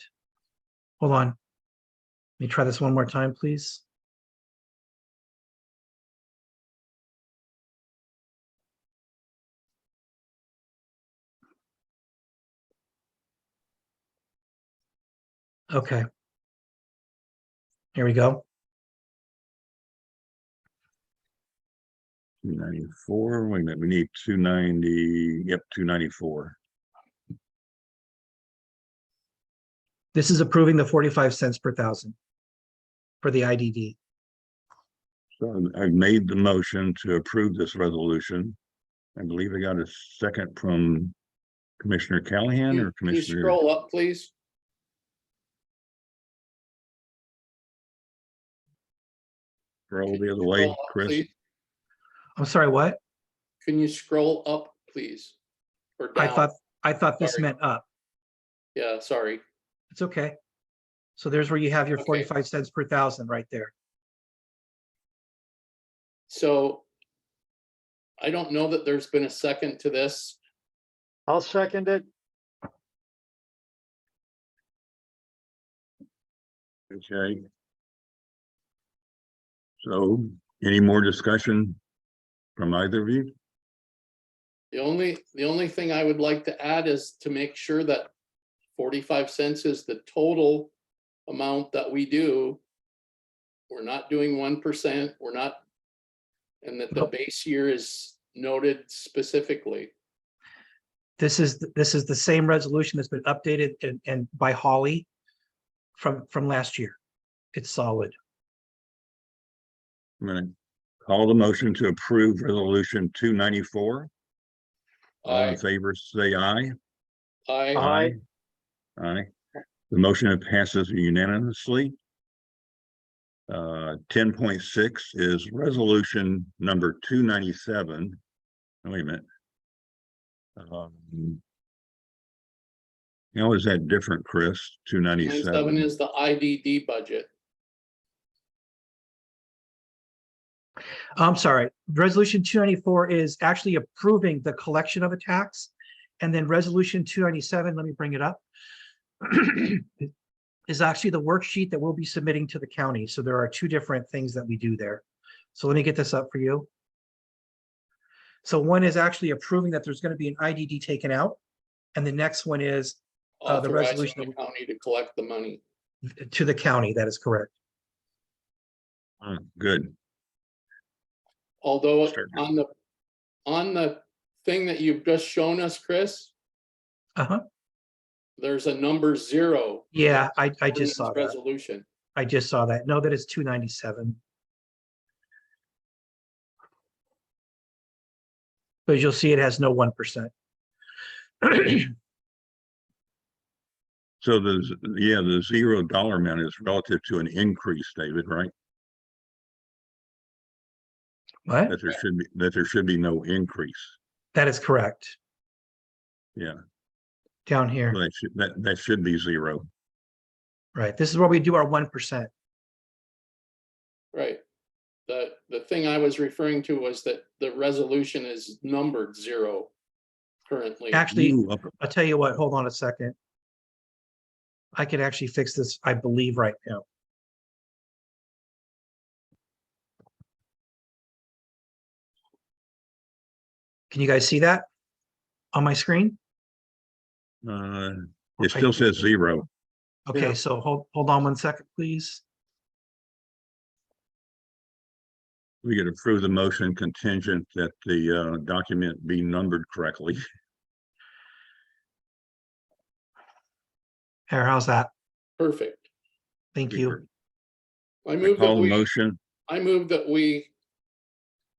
[SPEAKER 5] Hold on. Let me try this one more time, please. Okay. Here we go.
[SPEAKER 3] 294, wait a minute, we need 290, yep, 294.
[SPEAKER 5] This is approving the 45 cents per thousand for the IDD.
[SPEAKER 3] So I've made the motion to approve this resolution. I believe I got a second from Commissioner Callahan or
[SPEAKER 7] Can you
[SPEAKER 3] Commissioner.
[SPEAKER 7] scroll up, please?
[SPEAKER 3] Scroll the other
[SPEAKER 7] Scroll
[SPEAKER 3] way,
[SPEAKER 7] up,
[SPEAKER 3] Chris.
[SPEAKER 7] please.
[SPEAKER 5] I'm sorry, what?
[SPEAKER 7] Can you scroll up, please? Or down?
[SPEAKER 5] I thought this
[SPEAKER 7] Sorry.
[SPEAKER 5] meant up.
[SPEAKER 7] Yeah, sorry.
[SPEAKER 5] It's okay. So there's where you have your
[SPEAKER 7] Okay.
[SPEAKER 5] 45 cents per thousand right there.
[SPEAKER 7] So I don't know that there's been a second to this.
[SPEAKER 1] I'll second it.
[SPEAKER 3] Okay. So any more discussion from either of you?
[SPEAKER 7] The only thing I would like to add is to make sure that 45 cents is the total amount that we do. We're not doing 1%, we're not, and that the
[SPEAKER 5] Nope.
[SPEAKER 7] base year is noted specifically.
[SPEAKER 5] This is the same resolution that's been updated and by Holly from last year. It's solid.
[SPEAKER 3] I'm gonna call the motion to approve resolution 294. All in
[SPEAKER 7] Aye.
[SPEAKER 3] favor, say aye.
[SPEAKER 7] Aye.
[SPEAKER 1] Aye.
[SPEAKER 3] Aye. The motion passes unanimously. 10.6 is resolution number 297. Wait a minute. How is that different, Chris?
[SPEAKER 7] 97
[SPEAKER 3] 297.
[SPEAKER 7] is the IDD budget.
[SPEAKER 5] I'm sorry, resolution 294 is actually approving the collection of a tax. And then resolution 297, let me bring it up, is actually the worksheet that we'll be submitting to the county. So there are two different things that we do there. So let me get this up for you. So one is actually approving that there's going to be an IDD taken out. And the next one is the
[SPEAKER 7] Authorizing
[SPEAKER 5] resolution
[SPEAKER 7] the county to collect the money.
[SPEAKER 5] to the county. That is correct.
[SPEAKER 3] Good.
[SPEAKER 7] Although
[SPEAKER 3] Start.
[SPEAKER 7] on the thing that you've just shown us, Chris,
[SPEAKER 5] Uh-huh.
[SPEAKER 7] there's a number 0.
[SPEAKER 5] Yeah, I
[SPEAKER 7] in
[SPEAKER 5] just saw
[SPEAKER 7] this
[SPEAKER 5] that.
[SPEAKER 7] resolution.
[SPEAKER 5] I just saw that. No, that is 297. But you'll see it has no 1%.
[SPEAKER 3] So the $0 amount is relative to an increase, David, right?
[SPEAKER 5] What?
[SPEAKER 3] That there should be no increase.
[SPEAKER 5] That is correct.
[SPEAKER 3] Yeah,
[SPEAKER 5] Down here.
[SPEAKER 3] so that should be 0.
[SPEAKER 5] Right. This is where we do our 1%.
[SPEAKER 7] Right. The thing I was referring to was that the resolution is numbered 0 currently.
[SPEAKER 5] Actually,
[SPEAKER 3] Ooh, up-
[SPEAKER 5] I'll tell you what, hold on a second. I can actually fix this, I believe, right now. Can you guys see that on my screen?
[SPEAKER 3] It still says 0.
[SPEAKER 5] Okay,
[SPEAKER 1] Yeah.
[SPEAKER 5] so hold on one second, please.
[SPEAKER 3] We could approve the motion contingent that the document be numbered correctly.
[SPEAKER 5] Here, how's that?
[SPEAKER 7] Perfect.
[SPEAKER 5] Thank you.
[SPEAKER 7] I
[SPEAKER 3] I
[SPEAKER 7] move
[SPEAKER 3] call
[SPEAKER 7] that
[SPEAKER 3] the motion.
[SPEAKER 7] we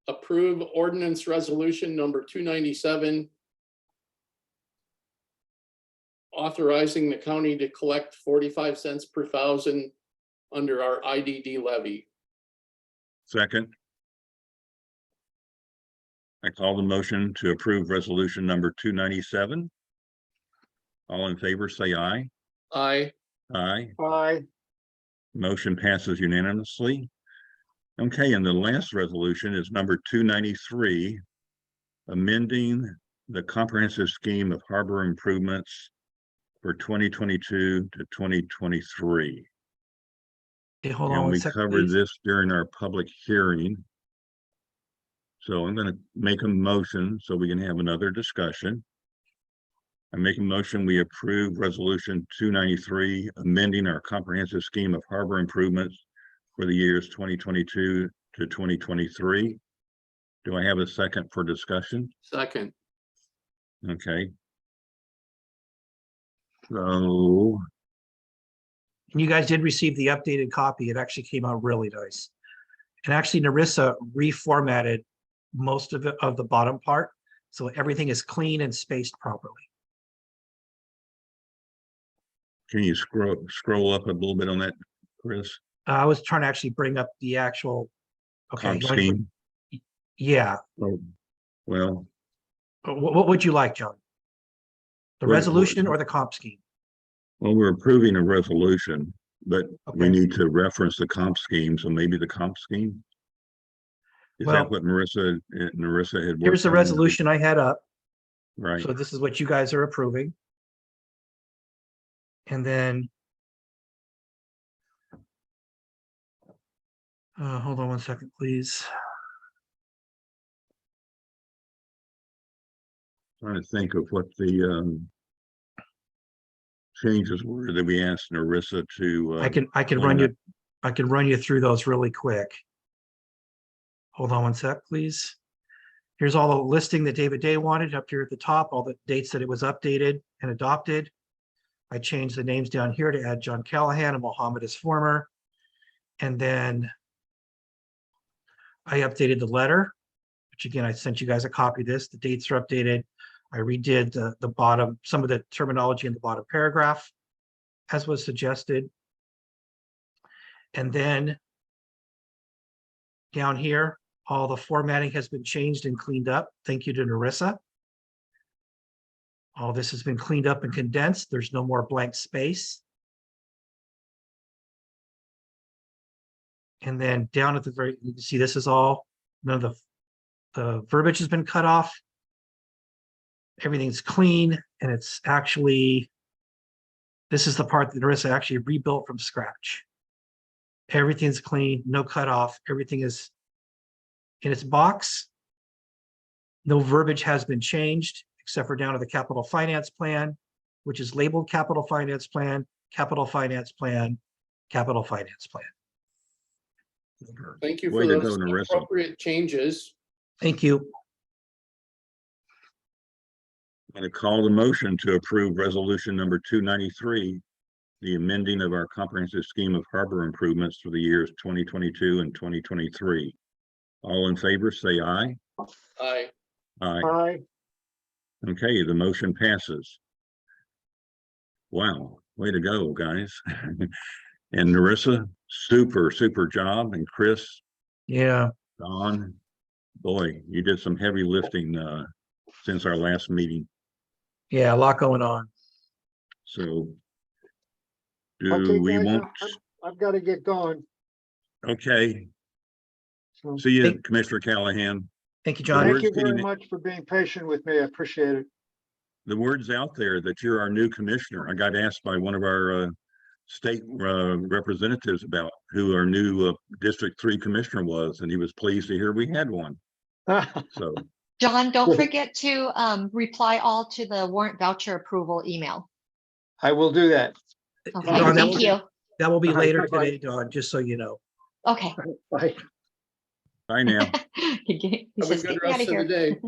[SPEAKER 7] approve ordinance resolution number 297, authorizing the county to collect 45 cents per thousand under our IDD levy.
[SPEAKER 3] Second. I call the motion to approve resolution number 297. All in favor, say aye.
[SPEAKER 7] Aye.
[SPEAKER 3] Aye.
[SPEAKER 1] Aye.
[SPEAKER 3] Motion passes unanimously. Okay, and the last resolution is number 293, amending the comprehensive scheme of harbor improvements for 2022 to 2023.
[SPEAKER 5] Okay, hold on
[SPEAKER 3] And
[SPEAKER 5] one
[SPEAKER 3] we
[SPEAKER 5] second,
[SPEAKER 3] covered
[SPEAKER 5] please.
[SPEAKER 3] this during our public hearing. So I'm going to make a motion so we can have another discussion. I make a motion, we approve resolution 293, amending our comprehensive scheme of harbor improvements for the years 2022 to 2023. Do I have a second for discussion?
[SPEAKER 7] Second.
[SPEAKER 3] Okay. So,
[SPEAKER 5] And you guys did receive the updated copy. It actually came out really nice. And actually, Narissa reformatted most of it, of the bottom part, so everything is clean and spaced properly.
[SPEAKER 3] can you scroll up a little bit on that, Chris?
[SPEAKER 5] I was trying to actually bring up the actual. Okay.
[SPEAKER 3] Comp scheme?
[SPEAKER 5] Yeah.
[SPEAKER 3] Oh, well,
[SPEAKER 5] What would you like, John? The
[SPEAKER 3] What-
[SPEAKER 5] resolution or the comp scheme?
[SPEAKER 3] well, we're approving a resolution, but we
[SPEAKER 5] Okay.
[SPEAKER 3] need to reference the comp scheme, so maybe the comp scheme? Is
[SPEAKER 5] Well,
[SPEAKER 3] that what Narissa had?
[SPEAKER 5] Here's
[SPEAKER 3] worked
[SPEAKER 5] the
[SPEAKER 3] on?
[SPEAKER 5] resolution I had up.
[SPEAKER 3] Right,
[SPEAKER 5] So this is what you guys are approving. And then. Hold on one second, please.
[SPEAKER 3] trying to think of what the changes were that we asked Narissa to.
[SPEAKER 5] I can run you through those really quick. Hold on one sec, please. Here's all the listing that David Day wanted up here at the top, all the dates that it was updated and adopted. I changed the names down here to add John Callahan and Mohammed as former. And then I updated the letter, which again, I sent you guys a copy of this. The dates are updated. I redid the bottom, some of the terminology in the bottom paragraph, as was suggested. And then down here, all the formatting has been changed and cleaned up. Thank you to Narissa. All this has been cleaned up and condensed. There's no more blank space. And then down at the very, you can see this is all, none of the verbiage has been cut off. Everything's clean, and it's actually, this is the part that Narissa actually rebuilt from scratch. Everything's clean, no cutoff. Everything is in its box. No verbiage has been changed, except for down to the capital finance plan, which is labeled capital finance plan, capital finance plan, capital finance plan.
[SPEAKER 7] Thank you
[SPEAKER 3] Way
[SPEAKER 7] for
[SPEAKER 3] to
[SPEAKER 7] those
[SPEAKER 3] go, Narissa.
[SPEAKER 7] appropriate changes.
[SPEAKER 5] Thank you.
[SPEAKER 3] I'm going to call the motion to approve resolution number 293, the amending of our comprehensive scheme of harbor improvements for the years 2022 and 2023. All in favor, say aye.
[SPEAKER 7] Aye.
[SPEAKER 3] Aye.
[SPEAKER 1] Aye.
[SPEAKER 3] Okay, the motion passes. Wow, way to go, guys. And Narissa, super job. And Chris,
[SPEAKER 5] Yeah,
[SPEAKER 3] Don, boy, you did some heavy lifting since our last meeting.
[SPEAKER 5] yeah, a lot going on.
[SPEAKER 3] So
[SPEAKER 1] Okay,
[SPEAKER 3] do we
[SPEAKER 1] guys,
[SPEAKER 3] want,
[SPEAKER 1] I've got to get going.
[SPEAKER 3] okay,
[SPEAKER 1] So
[SPEAKER 3] see you,
[SPEAKER 5] Thank-
[SPEAKER 3] Commissioner Callahan.
[SPEAKER 5] Thank you,
[SPEAKER 3] The
[SPEAKER 5] John.
[SPEAKER 3] word's
[SPEAKER 1] thank you very
[SPEAKER 3] getting-
[SPEAKER 1] much for being patient with me. I appreciate it.
[SPEAKER 3] The word's out there that you're our new commissioner. I got asked by one of our state representatives about who our new District 3 commissioner was, and he was pleased to hear we had one. So,
[SPEAKER 6] John, don't
[SPEAKER 1] Cool.
[SPEAKER 6] forget to reply all to the warrant voucher approval email.
[SPEAKER 1] I will do that.
[SPEAKER 6] Okay,
[SPEAKER 5] Don, that
[SPEAKER 6] thank
[SPEAKER 5] will-
[SPEAKER 6] you.
[SPEAKER 5] That will be
[SPEAKER 1] All right,
[SPEAKER 5] later
[SPEAKER 1] bye-bye.
[SPEAKER 5] today, Don, just so you know.
[SPEAKER 6] Okay.
[SPEAKER 1] Bye.
[SPEAKER 3] bye now.
[SPEAKER 6] He
[SPEAKER 7] Have a
[SPEAKER 6] says,
[SPEAKER 7] good
[SPEAKER 6] "Get me out
[SPEAKER 7] rest
[SPEAKER 6] of
[SPEAKER 7] of the
[SPEAKER 6] here."
[SPEAKER 7] day.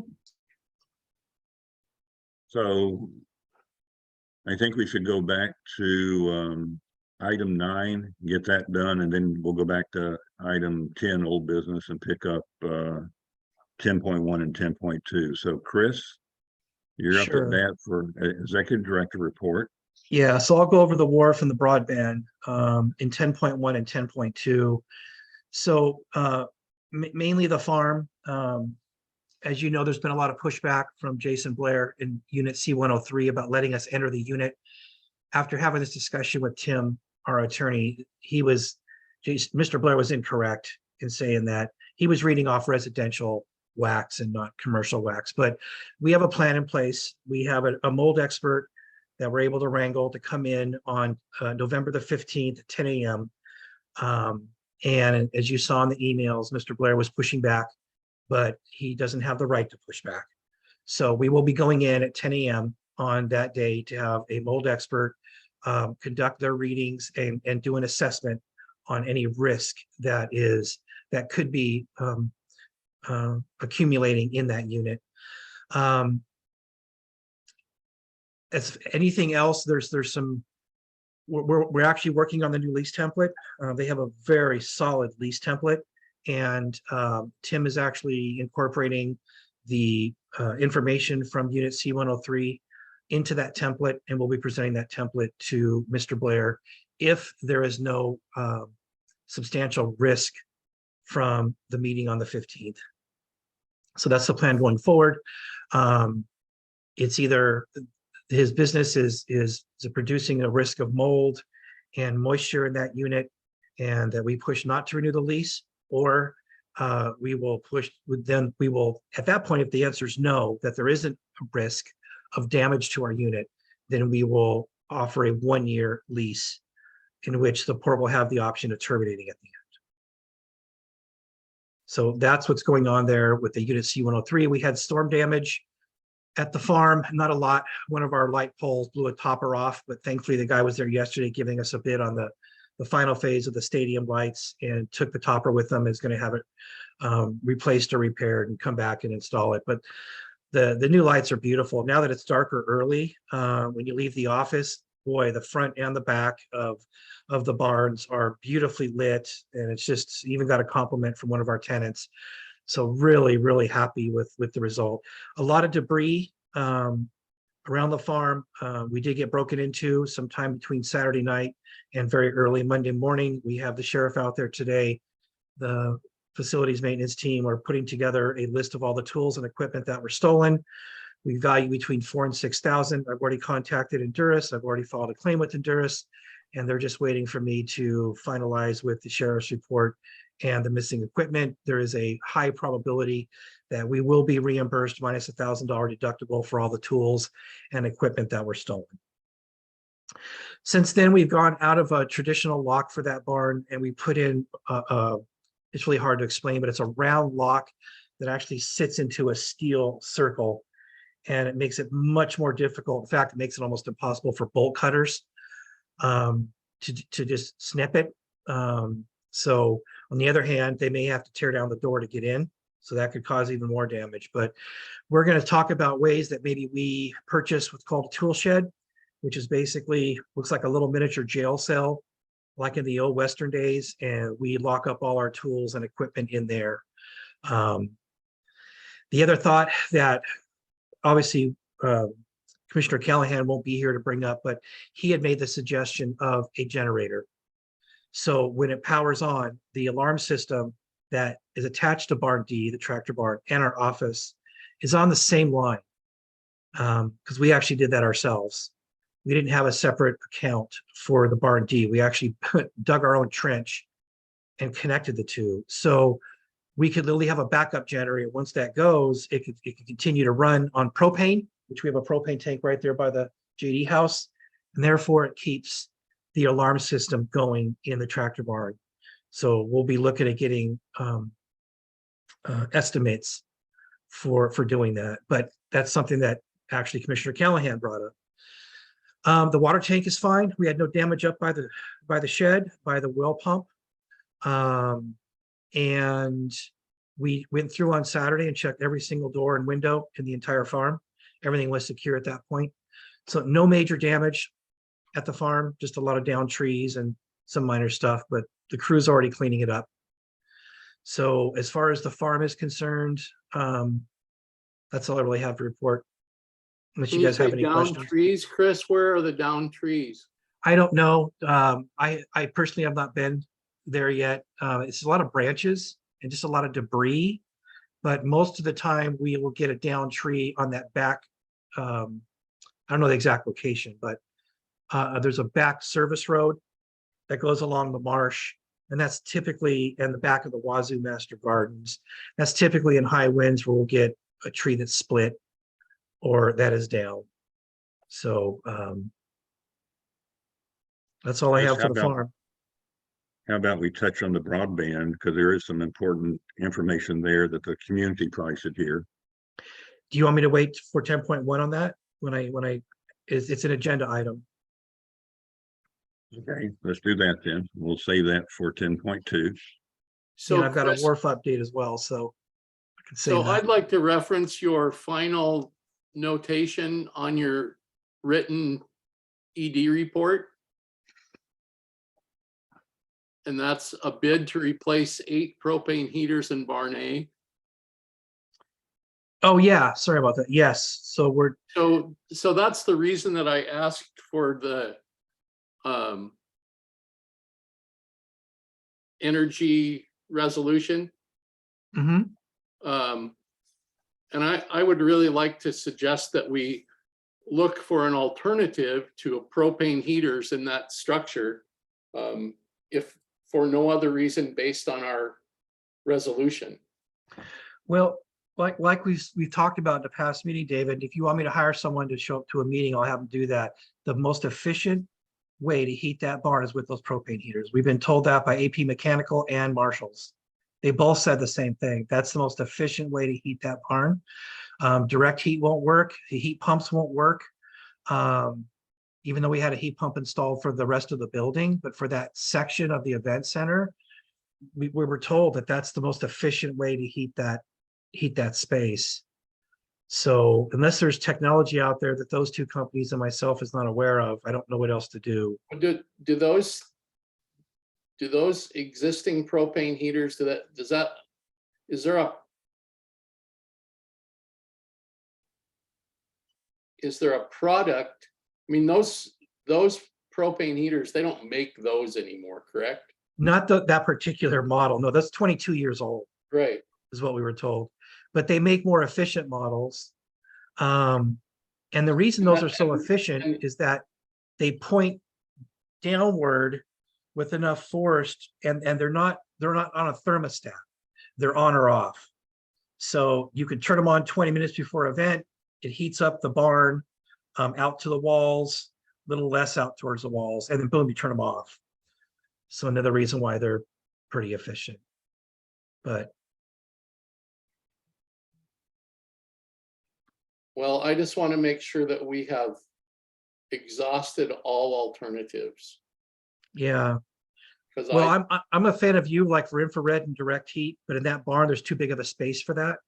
[SPEAKER 3] So I think we should go back to item 9, get that done, and then we'll go back to item 10, old business, and pick up 10.1 and 10.2. So Chris, you're up
[SPEAKER 5] Sure.
[SPEAKER 3] at bat for executive director report.
[SPEAKER 5] Yeah, so I'll go over the wharf and the broadband in 10.1 and 10.2. So mainly the farm. As you know, there's been a lot of pushback from Jason Blair in Unit C-103 about letting us enter the unit. After having this discussion with Tim, our attorney, Mr. Blair was incorrect in saying that. He was reading off residential wax and not commercial wax, but we have a plan in place. We have a mold expert that we're able to wrangle to come in on November the 15th at 10 a.m. And as you saw in the emails, Mr. Blair was pushing back, but he doesn't have the right to push back. So we will be going in at 10 a.m. on that day to have a mold expert conduct their readings and do an assessment on any risk that could be accumulating in that unit. As anything else, there's some, we're actually working on the new lease template. They have a very solid lease template, and Tim is actually incorporating the information from Unit C-103 into that template, and we'll be presenting that template to Mr. Blair if there is no substantial risk from the meeting on the 15th. So that's the plan going forward. It's either his business is producing a risk of mold and moisture in that unit, and that we push not to renew the lease, or we will push, then we will, at that point, if the answer is no, that there isn't a risk of damage to our unit, then we will offer a 1-year lease in which the port will have the option of terminating at the end. So that's what's going on there with the Unit C-103. We had storm damage at the farm, not a lot. One of our light poles blew a topper off, but thankfully the guy was there yesterday giving us a bid on the final phase of the stadium lights and took the topper with them. Is going to have it replaced or repaired and come back and install it. But the new lights are beautiful. Now that it's darker early, when you leave the office, boy, the front and the back of the barns are beautifully lit, and it's just even got a compliment from one of our tenants. So really happy with the result. A lot of debris around the farm. We did get broken into sometime between Saturday night and very early Monday morning. We have the sheriff out there today. The facilities maintenance team are putting together a list of all the tools and equipment that were stolen. We value between $4,000 and $6,000. I've already contacted Endurus. I've already filed a claim with Endurus, and they're just waiting for me to finalize with the sheriff's report and the missing equipment. There is a high probability that we will be reimbursed minus $1,000 deductible for all the tools and equipment that were stolen. Since then, we've gone out of a traditional lock for that barn, and we put in it's really hard to explain, but it's a round lock that actually sits into a steel circle, and it makes it much more difficult. In fact, it makes it almost impossible for bolt cutters to just snip it. So on the other hand, they may have to tear down the door to get in. So that could cause even more damage. But we're going to talk about ways that maybe we purchase what's called a tool shed, which is basically looks like a little miniature jail cell, like in the old Western days. And we lock up all our tools and equipment in there. The other thought that obviously Commissioner Callahan won't be here to bring up, but he had made the suggestion of a generator. So when it powers on, the alarm system that is attached to barn D, the tractor barn, and our office is on the same line. Because we actually did that ourselves. We didn't have a separate account for the barn D. We actually dug our own trench and connected the two. So we could literally have a backup generator. Once that goes, it could continue to run on propane, which we have a propane tank right there by the JD house. And therefore it keeps the alarm system going in the tractor barn. So we'll be looking at getting estimates for doing that. But that's something that actually Commissioner Callahan brought up. The water tank is fine. We had no damage up by the shed, by the well pump. And we went through on Saturday and checked every single door and window in the entire farm. Everything was secure at that point. So no major damage at the farm, just a lot of downed trees and some minor stuff, but the crew's already cleaning it up. So as far as the farm is concerned, that's all I really have to report. Unless you guys have any
[SPEAKER 7] down
[SPEAKER 5] questions.
[SPEAKER 7] trees, Chris, where are the down trees?
[SPEAKER 5] I don't know. I personally have not been there yet. It's a lot of branches and just a lot of debris, but most of the time we will get a down tree on that back. I don't know the exact location, but there's a back service road that goes along the marsh, and that's typically in the back of the Wazoo Master Gardens. That's typically in high winds where we'll get a tree that's split or that is down. So that's all I have for the farm.
[SPEAKER 3] How about we touch on the broadband, because there is some important information there that the community probably should hear.
[SPEAKER 5] Do you want me to wait for 10.1 on that? It's an agenda item.
[SPEAKER 3] Okay, let's do that then. We'll save that for 10.2.
[SPEAKER 7] So
[SPEAKER 5] And I've got a
[SPEAKER 7] Chris,
[SPEAKER 5] wharf update as well, so I can say
[SPEAKER 7] so
[SPEAKER 5] that.
[SPEAKER 7] I'd like to reference your final notation on your written ED report. And that's a bid to replace 8 propane heaters in barn A.
[SPEAKER 5] Oh yeah, sorry about that. Yes, so we're
[SPEAKER 7] So that's the reason that I asked for the energy resolution.
[SPEAKER 5] mhm.
[SPEAKER 7] And I would really like to suggest that we look for an alternative to a propane heaters in that structure, if for no other reason based on our resolution.
[SPEAKER 5] Well, like we've talked about in the past meeting, David, if you want me to hire someone to show up to a meeting, I'll have them do that. The most efficient way to heat that barn is with those propane heaters. We've been told that by AP Mechanical and Marshalls. They both said the same thing. That's the most efficient way to heat that barn. Direct heat won't work. The heat pumps won't work. Even though we had a heat pump installed for the rest of the building, but for that section of the event center, we were told that that's the most efficient way to heat that space. So unless there's technology out there that those two companies and myself is not aware of, I don't know what else to do.
[SPEAKER 7] Do those existing propane heaters, is there a product? I mean, those propane heaters, they don't make those anymore, correct?
[SPEAKER 5] Not that particular model. No, that's 22 years old.
[SPEAKER 7] Right.
[SPEAKER 5] Is what we were told, but they make more efficient models. And the reason those are so efficient is that they point downward with enough force, and they're not on a thermostat. They're on or off. So you can turn them on 20 minutes before event. It heats up the barn out to the walls, a little less out towards the walls, and then boom, you turn them off. So another reason why they're pretty efficient. but
[SPEAKER 7] Well, I just want to make sure that we have exhausted all alternatives.
[SPEAKER 5] yeah.
[SPEAKER 7] Because
[SPEAKER 5] Well, I'm a fan of you like for infrared and direct heat, but in that barn, there's too big of a space for that.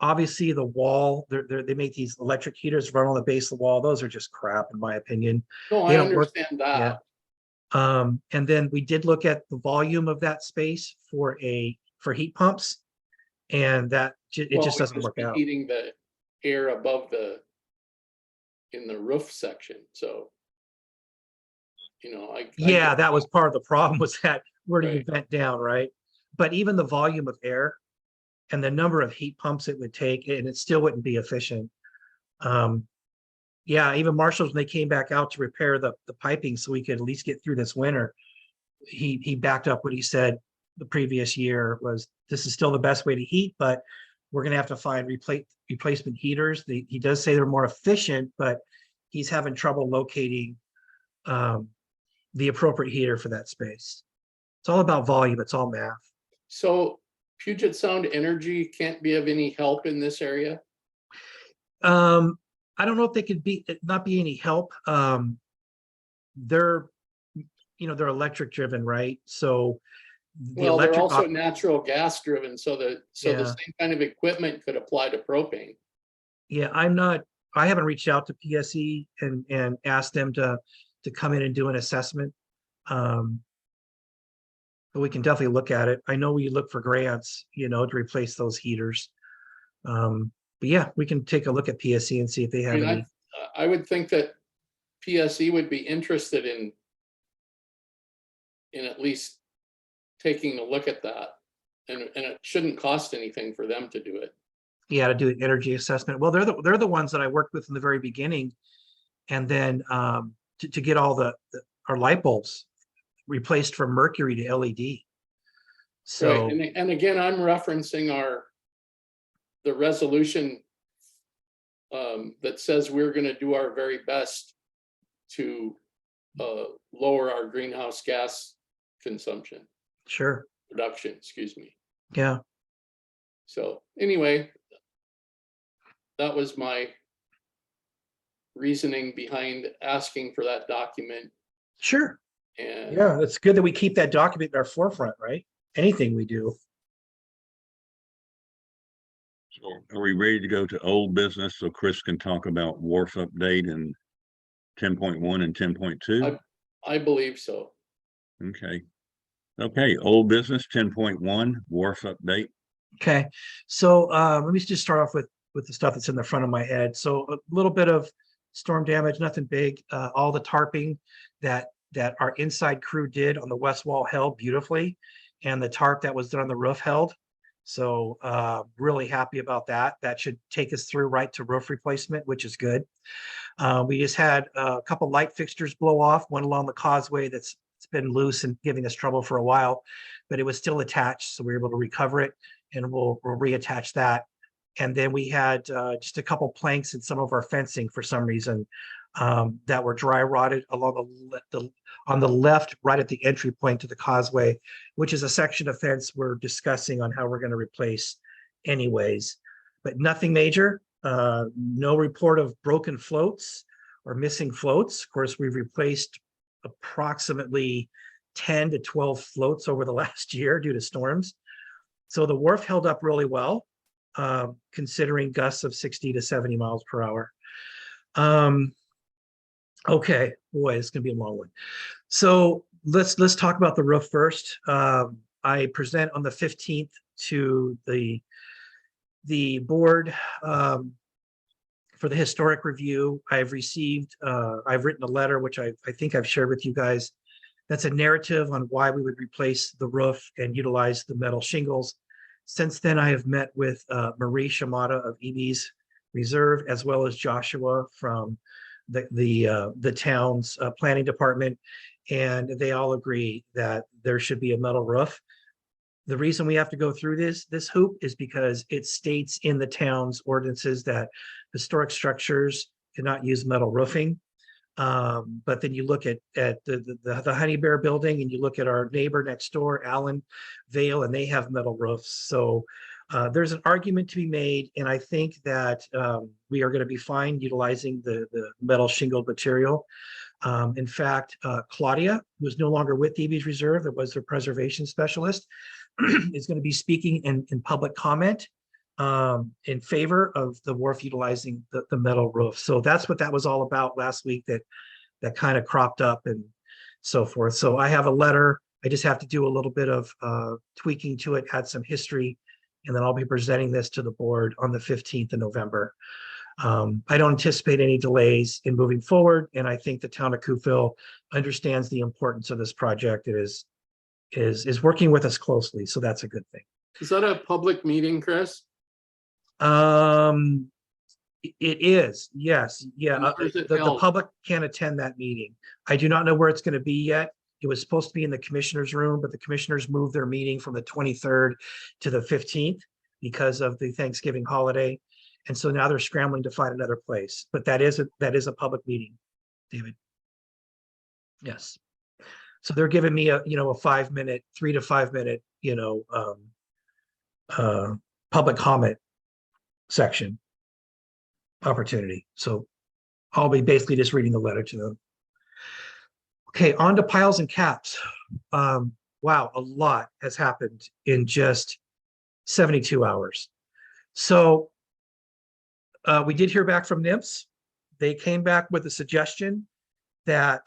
[SPEAKER 5] Obviously, the wall, they make these electric heaters run on the base of the wall. Those are just crap, in my opinion.
[SPEAKER 7] no,
[SPEAKER 5] They
[SPEAKER 7] I
[SPEAKER 5] don't work.
[SPEAKER 7] understand
[SPEAKER 5] Yeah.
[SPEAKER 7] that.
[SPEAKER 5] And then we did look at the volume of that space for heat pumps, and it
[SPEAKER 7] Well,
[SPEAKER 5] just
[SPEAKER 7] we'd
[SPEAKER 5] doesn't work
[SPEAKER 7] be
[SPEAKER 5] out.
[SPEAKER 7] heating the air above in the roof section, so. I
[SPEAKER 5] Yeah,
[SPEAKER 7] get
[SPEAKER 5] that was part of the problem was that where do you
[SPEAKER 7] Right.
[SPEAKER 5] vent down, right? But even the volume of air and the number of heat pumps it would take, and it still wouldn't be efficient. Yeah, even Marshall's, when they came back out to repair the piping so we could at least get through this winter, he backed up what he said the previous year was, this is still the best way to heat, but we're gonna have to find replacement heaters. He does say they're more efficient, but he's having trouble locating the appropriate heater for that space. It's all about volume. It's all math.
[SPEAKER 7] So Puget Sound Energy can't be of any help in this area?
[SPEAKER 5] I don't know if they could not be any help. They're electric driven, right? So the
[SPEAKER 7] Well, they're
[SPEAKER 5] electric
[SPEAKER 7] also natural gas driven, so the
[SPEAKER 5] Yeah.
[SPEAKER 7] same kind of equipment could apply to propane.
[SPEAKER 5] Yeah, I haven't reached out to PSE and asked them to come in and do an assessment. But we can definitely look at it. I know we look for grants, to replace those heaters. But yeah, we can take a look at PSE and see if they have any.
[SPEAKER 7] I would think that PSE would be interested in at least taking a look at that. And it shouldn't cost anything for them to do it.
[SPEAKER 5] Yeah, to do an energy assessment. Well, they're the ones that I worked with in the very beginning, and then to get all our light bulbs replaced from mercury to LED. So
[SPEAKER 7] Right, and again, I'm referencing the resolution that says we're going to do our very best to lower our greenhouse gas consumption,
[SPEAKER 5] sure,
[SPEAKER 7] production, excuse me.
[SPEAKER 5] yeah,
[SPEAKER 7] So anyway, that was my reasoning behind asking for that document.
[SPEAKER 5] sure,
[SPEAKER 7] And
[SPEAKER 5] yeah. It's good that we keep that document in our forefront, right? Anything we do.
[SPEAKER 3] So are we ready to go to old business so Chris can talk about wharf update and 10.1 and 10.2?
[SPEAKER 7] I believe so.
[SPEAKER 3] Okay, old business 10.1 wharf update.
[SPEAKER 5] Okay, so let me just start off with the stuff that's in the front of my head. So a little bit of storm damage, nothing big. All the tarping that our inside crew did on the west wall held beautifully, and the tarp that was done on the roof held. So really happy about that. That should take us through right to roof replacement, which is good. We just had a couple light fixtures blow off, one along the causeway it's been loose and giving us trouble for a while, but it was still attached, so we were able to recover it, and we'll reattach that. And then we had just a couple planks in some of our fencing for some reason that were dry rotted along on the left, right at the entry point to the causeway, which is a section of fence we're discussing on how we're going to replace anyways, but nothing major. No report of broken floats or missing floats. Of course, we've replaced approximately 10 to 12 floats over the last year due to storms. So the wharf held up really well, considering gusts of 60 to 70 miles per hour. Okay, boy, it's gonna be a long one. So let's talk about the roof first. I present on the 15th to the board for the historic review. I've written a letter, which I think I've shared with you guys. That's a narrative on why we would replace the roof and utilize the metal shingles. Since then, I have met with Marie Shimada of EB's Reserve, as well as Joshua from the town's planning department, and they all agree that there should be a metal roof. The reason we have to go through this hoop is because it states in the town's ordinances that historic structures cannot use metal roofing. But then you look at the Honey Bear building and you look at our neighbor next door, Allen Vale, and they have metal roofs. So there's an argument to be made, and I think that we are going to be fine utilizing the metal shingled material. In fact, Claudia, who is no longer with DB's Reserve, that was their preservation specialist, is going to be speaking in public comment in favor of the wharf utilizing the metal roof. So that's what that was all about last week, that kind of cropped up and so forth. So I have a letter. I just have to do a little bit of tweaking to it, add some history, and then I'll be presenting this to the board on the 15th of November. I don't anticipate any delays in moving forward, and I think the town of Coupeville understands the importance of this project. It is working with us closely, so that's a good thing.
[SPEAKER 7] Is that a public meeting, Chris?
[SPEAKER 5] It is, yes, yeah.
[SPEAKER 7] And where's it
[SPEAKER 5] The
[SPEAKER 7] held?
[SPEAKER 5] public can attend that meeting. I do not know where it's going to be yet. It was supposed to be in the commissioner's room, but the commissioners moved their meeting from the 23rd to the 15th because of the Thanksgiving holiday. And so now they're scrambling to find another place, but that is a public meeting, David. Yes. So they're giving me a 5-minute, 3 to 5 minute, public comment section opportunity. So I'll be basically just reading the letter to them. Okay, on to piles and caps. Wow, a lot has happened in just 72 hours. So we did hear back from NIMS. They came back with a suggestion that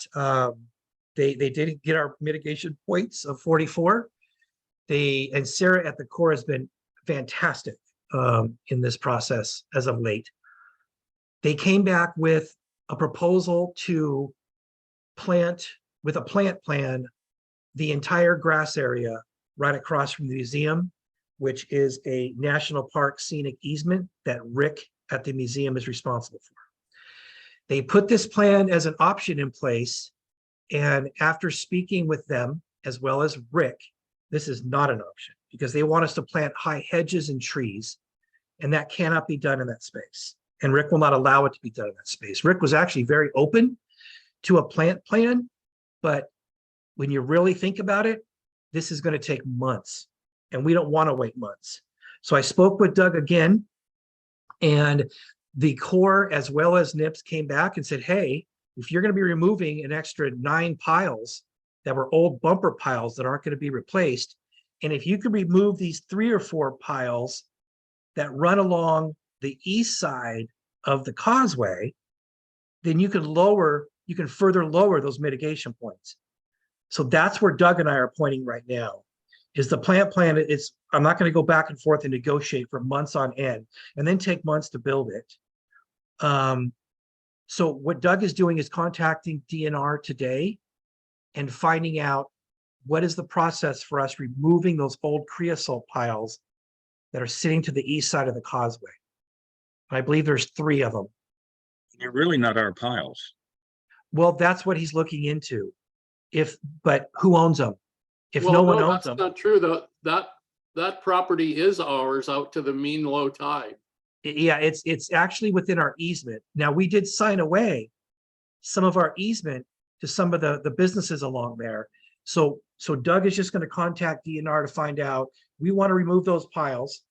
[SPEAKER 5] they did get our mitigation points of 44. And Sarah at the Corps has been fantastic in this process as of late. They came back with a proposal to plant with a plant plan the entire grass area right across from the museum, which is a national park scenic easement that Rick at the museum is responsible for. They put this plan as an option in place, and after speaking with them as well as Rick, this is not an option because they want us to plant high hedges and trees, and that cannot be done in that space. And Rick will not allow it to be done in that space. Rick was actually very open to a plant plan, but when you really think about it, this is going to take months, and we don't want to wait months. So I spoke with Doug again, and the Corps as well as NIPS came back and said, hey, if you're going to be removing an extra 9 piles that were old bumper piles that aren't going to be replaced, and if you could remove these 3 or 4 piles that run along the east side of the causeway, then you can further lower those mitigation points. So that's where Doug and I are pointing right now, is the plant plan. I'm not going to go back and forth and negotiate for months on end and then take months to build it. So what Doug is doing is contacting DNR today and finding out what is the process for us removing those old creosote piles that are sitting to the east side of the causeway. I believe there's 3 of them.
[SPEAKER 3] They're really not our piles.
[SPEAKER 5] Well, that's what he's looking into. But who owns them? If
[SPEAKER 7] Well,
[SPEAKER 5] no one owns
[SPEAKER 7] that's
[SPEAKER 5] them,
[SPEAKER 7] not true, though. That property is ours out to the mean low tide.
[SPEAKER 5] yeah, it's actually within our easement. Now, we did sign away some of our easement to some of the businesses along there. So Doug is just going to contact DNR to find out, we want to remove those piles.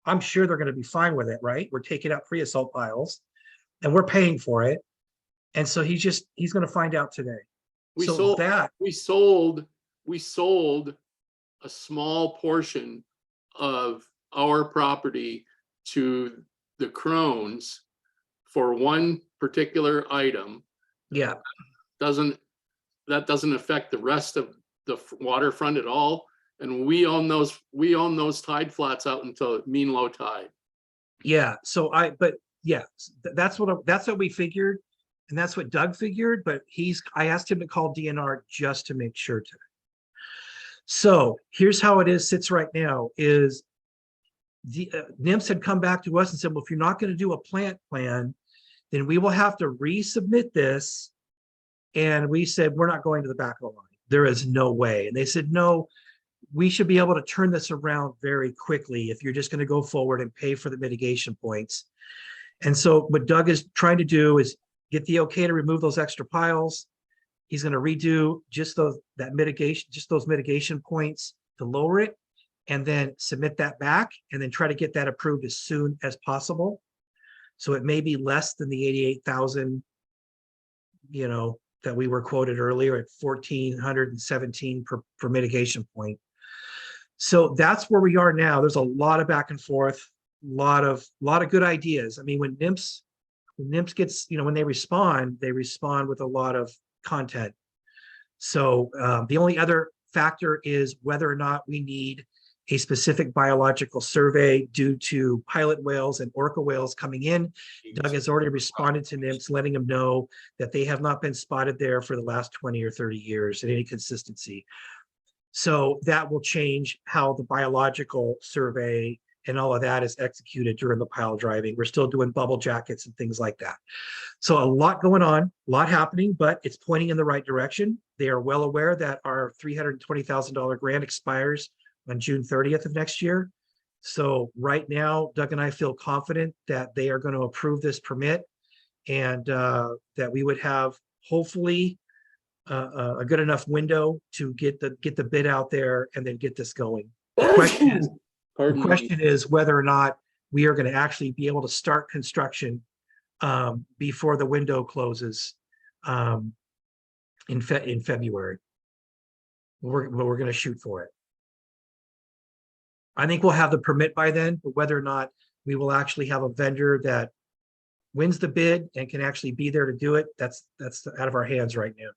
[SPEAKER 5] I'm sure they're going to be fine with it, right? We're taking out creosote piles and we're paying for it. And so he's going to find out today.
[SPEAKER 7] We
[SPEAKER 5] So
[SPEAKER 7] sold a small portion of our property to the Crones for one particular item.
[SPEAKER 5] yeah,
[SPEAKER 7] That doesn't affect the rest of the waterfront at all. And we own those tide flats out until mean low tide.
[SPEAKER 5] yeah. But yeah, that's what we figured. And that's what Doug figured, but I asked him to call DNR just to make sure today. So here's how it sits right now is the NIMS had come back to us and said, well, if you're not going to do a plant plan, then we will have to resubmit this. And we said, we're not going to the back of the line. There is no way. And they said, no, we should be able to turn this around very quickly if you're just going to go forward and pay for the mitigation points. And so what Doug is trying to do is get the okay to remove those extra piles. He's gonna redo just those mitigation points to lower it, and then submit that back, and then try to get that approved as soon as possible. So it may be less than the 88,000, that we were quoted earlier at 1,417 per mitigation point. So that's where we are now. There's a lot of back and forth, lot of good ideas. I mean, when NIMS gets, when they respond with a lot of content. So the only other factor is whether or not we need a specific biological survey due to pilot whales and orca whales coming in. Doug has already responded to NIMS, letting them know that they have not been spotted there for the last 20 or 30 years at any consistency. So that will change how the biological survey and all of that is executed during the pile driving. We're still doing bubble jackets and things like that. So a lot going on, a lot happening, but it's pointing in the right direction. They are well aware that our $320,000 grant expires on June 30th of next year. So right now, Doug and I feel confident that they are going to approve this permit, and that we would have hopefully a good enough window to get the bid out there and then get this going. The question is whether or not we are going to actually be able to start construction before the window closes in February. We're going to shoot for it. I think we'll have the permit by then, but whether or not we will actually have a vendor that wins the bid and can actually be there to do it, that's out of our hands right now.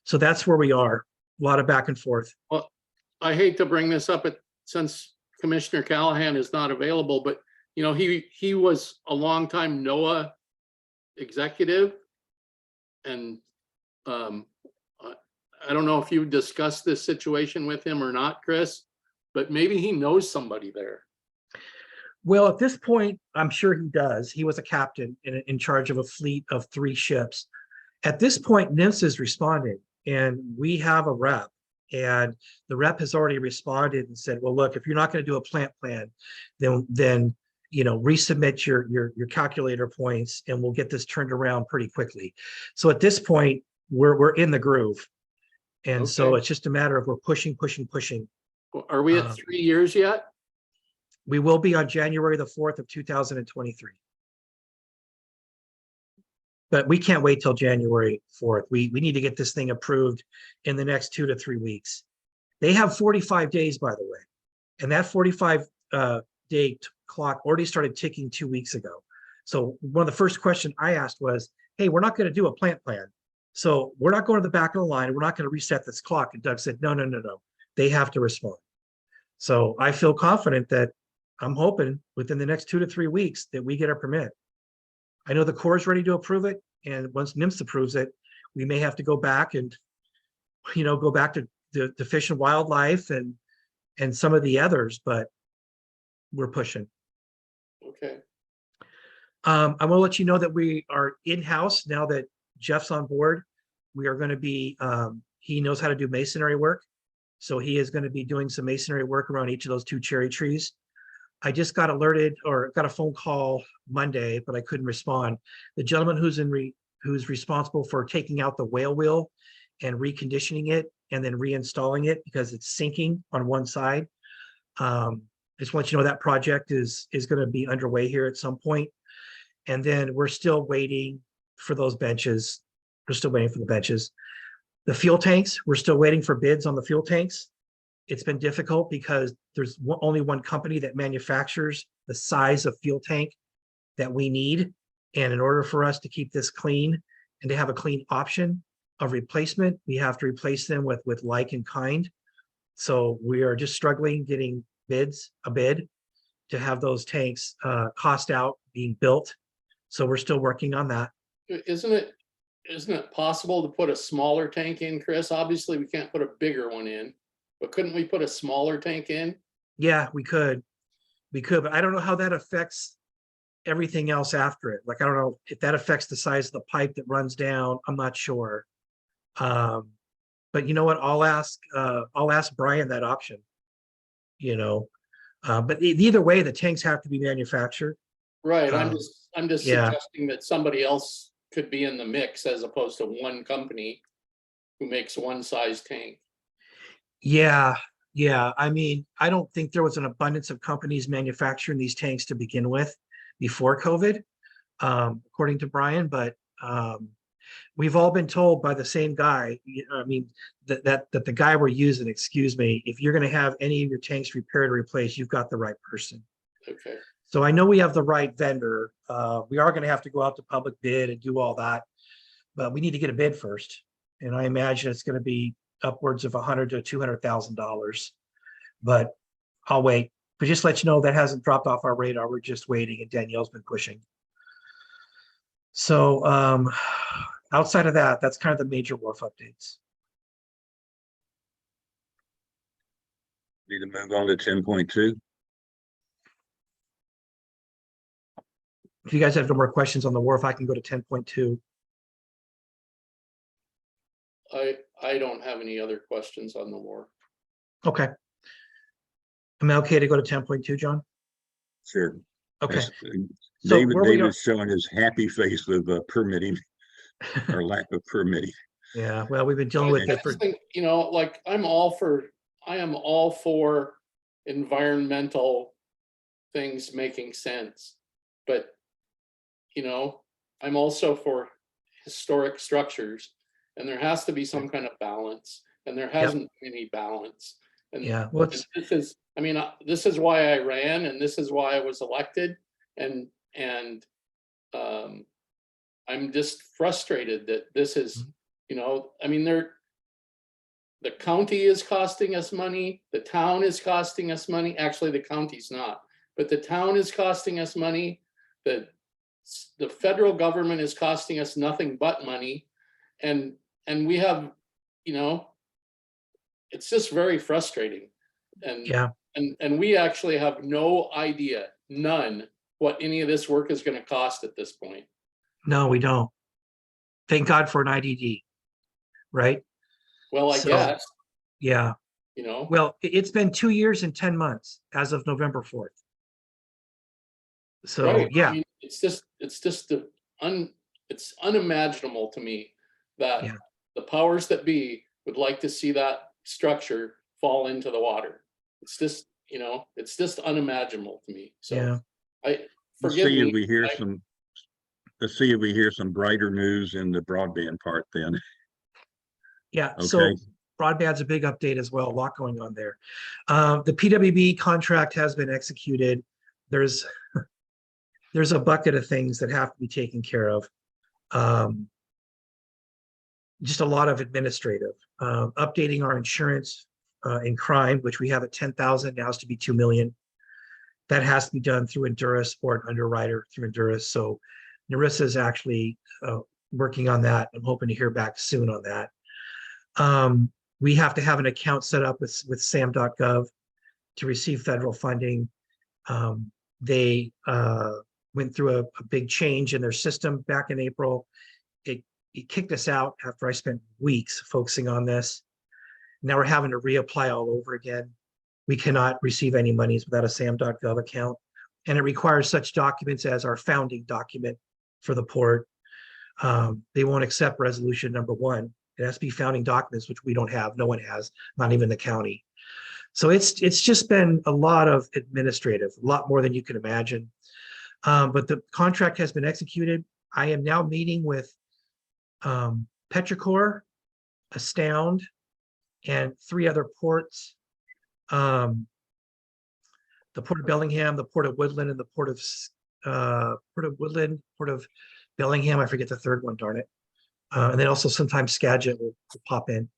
[SPEAKER 5] So that's where we are. A lot of back and forth.
[SPEAKER 7] Well, I hate to bring this up since Commissioner Callahan is not available, but he was a longtime NOAA executive, and I don't know if you discussed this situation with him or not, Chris, but maybe he knows somebody there.
[SPEAKER 5] Well, at this point, I'm sure he does. He was a captain in charge of a fleet of 3 ships. At this point, NIMS is responding, and we have a rep, and the rep has already responded and said, well, look, if you're not going to do a plant plan, then resubmit your calculator points, and we'll get this turned around pretty quickly. So at this point, we're in the groove. And so it's just a matter of we're pushing.
[SPEAKER 7] Are we at 3 years yet?
[SPEAKER 5] We will be on January the 4th of 2023. But we can't wait till January 4th. We need to get this thing approved in the next 2 to 3 weeks. They have 45 days, by the way. And that 45 day clock already started ticking 2 weeks ago. So one of the first questions I asked was, hey, we're not going to do a plant plan. So we're not going to the back of the line. We're not going to reset this clock. And Doug said, no. They have to respond. So I feel confident that I'm hoping within the next 2 to 3 weeks that we get our permit. I know the Corps is ready to approve it. And once NIMS approves it, we may have to go back and, go back to the Fish and Wildlife and some of the others, but we're pushing.
[SPEAKER 7] Okay.
[SPEAKER 5] I want to let you know that we are in-house now that Jeff's on board. We are going to be, he knows how to do masonry work. So he is going to be doing some masonry work around each of those 2 cherry trees. I just got alerted or got a phone call Monday, but I couldn't respond. The gentleman who's responsible for taking out the whale wheel and reconditioning it and then reinstalling it because it's sinking on one side. Just want you to know that project is going to be underway here at some point. And then we're still waiting for those benches. We're still waiting for the benches. The fuel tanks, we're still waiting for bids on the fuel tanks. It's been difficult because there's only one company that manufactures the size of fuel tank that we need. And in order for us to keep this clean and to have a clean option of replacement, we have to replace them with like and kind. So we are just struggling getting a bid to have those tanks cost out being built. So we're still working on that.
[SPEAKER 7] Isn't it possible to put a smaller tank in, Chris? Obviously, we can't put a bigger one in, but couldn't we put a smaller tank in?
[SPEAKER 5] Yeah, we could, but I don't know how that affects everything else after it. Like, I don't know if that affects the size of the pipe that runs down. I'm not sure. But you know what? I'll ask Brian that option, but either way, the tanks have to be manufactured.
[SPEAKER 7] Right. I'm just
[SPEAKER 5] yeah.
[SPEAKER 7] suggesting that somebody else could be in the mix as opposed to one company who makes one size tank.
[SPEAKER 5] Yeah, yeah. I mean, I don't think there was an abundance of companies manufacturing these tanks to begin with before COVID, according to Brian, but we've all been told by the same guy, I mean, that the guy we're using, excuse me, if you're gonna have any of your tanks repaired or replaced, you've got the right person.
[SPEAKER 7] Okay.
[SPEAKER 5] So I know we have the right vendor. We are gonna have to go out to public bid and do all that, but we need to get a bid first. And I imagine it's gonna be upwards of $100,000 to $200,000. But I'll wait. But just let you know that hasn't dropped off our radar. We're just waiting, and Danielle's been pushing. So outside of that, that's kind of the major wharf updates.
[SPEAKER 3] Need to move on to 10.2.
[SPEAKER 5] If you guys have no more questions on the wharf, I can go to 10.2.
[SPEAKER 7] I don't have any other questions on the war.
[SPEAKER 5] Okay. Am I okay to go to 10.2, John?
[SPEAKER 3] Sure.
[SPEAKER 5] Okay.
[SPEAKER 3] That's-
[SPEAKER 5] So
[SPEAKER 3] David,
[SPEAKER 5] where we are-
[SPEAKER 3] David's showing his happy face with permitting or lack of permitting.
[SPEAKER 5] Yeah, well, we've been dealing with
[SPEAKER 7] I
[SPEAKER 5] it for,
[SPEAKER 7] just think, you know, like I am all for environmental things making sense. But, you know, I'm also for historic structures, and there has to be some kind of balance, and there hasn't been any balance. And
[SPEAKER 5] yeah, well,
[SPEAKER 7] and this is, I mean, this is why I ran, and this is why I was elected, and I'm just frustrated that this is, you know, I mean, the county is costing us money, the town is costing us money. Actually, the county's not, but the town is costing us money. The federal government is costing us nothing but money, and we have, you know, it's just very frustrating. And
[SPEAKER 5] yeah,
[SPEAKER 7] and we actually have no idea, none, what any of this work is going to cost at this point.
[SPEAKER 5] no, we don't. Thank God for an IDD, right?
[SPEAKER 7] Well, I
[SPEAKER 5] So-
[SPEAKER 7] guess,
[SPEAKER 5] Yeah.
[SPEAKER 7] you know,
[SPEAKER 5] Well, it's been 2 years and 10 months as of November 4th. So,
[SPEAKER 7] right? I
[SPEAKER 5] yeah,
[SPEAKER 7] mean, it's just it's unimaginable to me that
[SPEAKER 5] Yeah.
[SPEAKER 7] the powers that be would like to see that structure fall into the water. It's just, you know, it's just unimaginable to me. So
[SPEAKER 5] yeah.
[SPEAKER 7] I
[SPEAKER 3] Let's
[SPEAKER 7] forgive
[SPEAKER 3] see if
[SPEAKER 7] me.
[SPEAKER 3] we hear some, let's see if we hear some brighter news in the broadband part then.
[SPEAKER 5] Yeah, so
[SPEAKER 3] Okay.
[SPEAKER 5] broadband's a big update as well, a lot going on there. The PWB contract has been executed. There's a bucket of things that have to be taken care of. Just a lot of administrative, updating our insurance in crime, which we have at 10,000, now has to be 2 million. That has to be done through Endurus or an underwriter through Endurus. So Narissa is actually working on that. I'm hoping to hear back soon on that. We have to have an account set up with sam.gov to receive federal funding. They went through a big change in their system back in April. It kicked us out after I spent weeks focusing on this. Now we're having to reapply all over again. We cannot receive any monies without a sam.gov account. And it requires such documents as our founding document for the port. They won't accept resolution number 1. It has to be founding documents, which we don't have. No one has, not even the county. So it's just been a lot of administrative, a lot more than you can imagine. But the contract has been executed. I am now meeting with Petrichor, Astound, and 3 other ports. The Port of Bellingham, the Port of Woodland, and the Port of Bellingham. I forget the third one, darn it. And then also sometimes Skagit will pop in.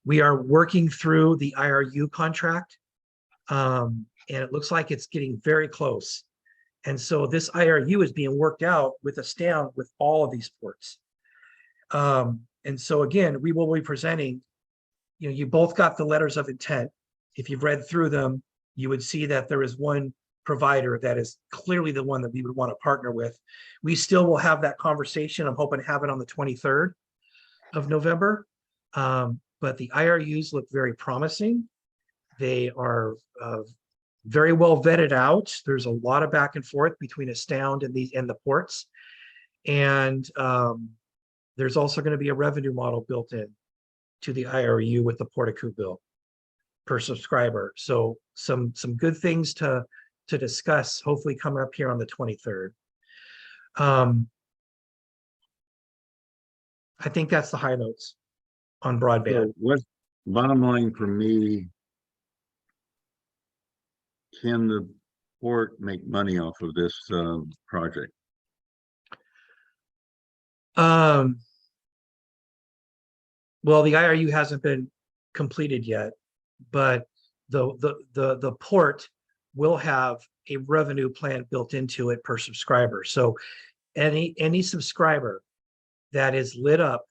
[SPEAKER 5] We are working through the IRU contract, and it looks like it's getting very close. And so this IRU is being worked out with Astound with all of these ports. And so again, we will be presenting, you know, you both got the letters of intent. If you've read through them, you would see that there is one provider that is clearly the one that we would want to partner with. We still will have that conversation. I'm hoping to have it on the 23rd of November. But the IRUs look very promising. They are very well vetted out. There's a lot of back and forth between Astound and the ports. And there's also going to be a revenue model built in to the IRU with the Port of Coupeville per subscriber. So some good things to discuss, hopefully coming up here on the 23rd. I think that's the high notes on broadband.
[SPEAKER 3] So what, bottom line for me, can the port make money off of this project?
[SPEAKER 5] Well, the IRU hasn't been completed yet, but the port will have a revenue plan built into it per subscriber. So any subscriber that is lit up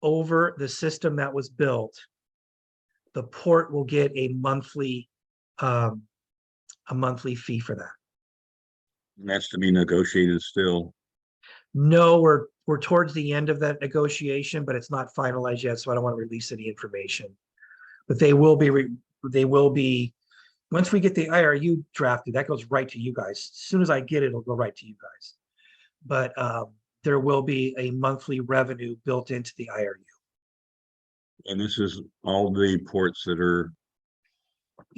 [SPEAKER 5] over the system that was built, the port will get a monthly fee for that.
[SPEAKER 3] And that's to be negotiated still.
[SPEAKER 5] No, we're towards the end of that negotiation, but it's not finalized yet, so I don't want to release any information. But they will be once we get the IRU drafted, that goes right to you guys. As soon as I get it, it'll go right to you guys. But there will be a monthly revenue built into the IRU.
[SPEAKER 3] And this is all the ports that are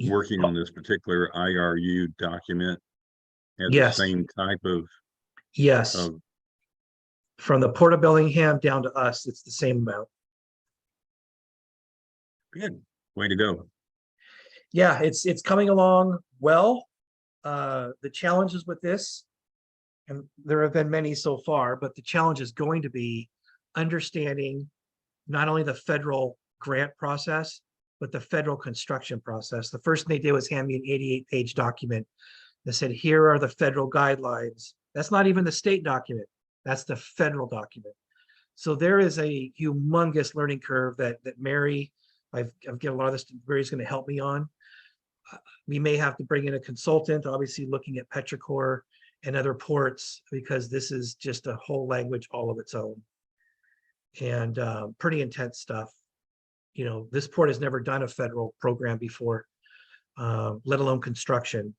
[SPEAKER 3] working on this particular IRU document have
[SPEAKER 5] Yes.
[SPEAKER 3] the same type of,
[SPEAKER 5] Yes. From the Port of Bellingham down to us, it's the same amount.
[SPEAKER 3] good, way to go.
[SPEAKER 5] Yeah, it's coming along well. The challenges with this, and there have been many so far, but the challenge is going to be understanding not only the federal grant process, but the federal construction process. The first thing they did was hand me an 88-page document that said, here are the federal guidelines. That's not even the state document. That's the federal document. So there is a humongous learning curve that Mary, I've given a lot of this, Mary's going to help me on. We may have to bring in a consultant, obviously looking at Petrichor and other ports, because this is just a whole language all of its own. And pretty intense stuff. You know, this port has never done a federal program before, let alone construction.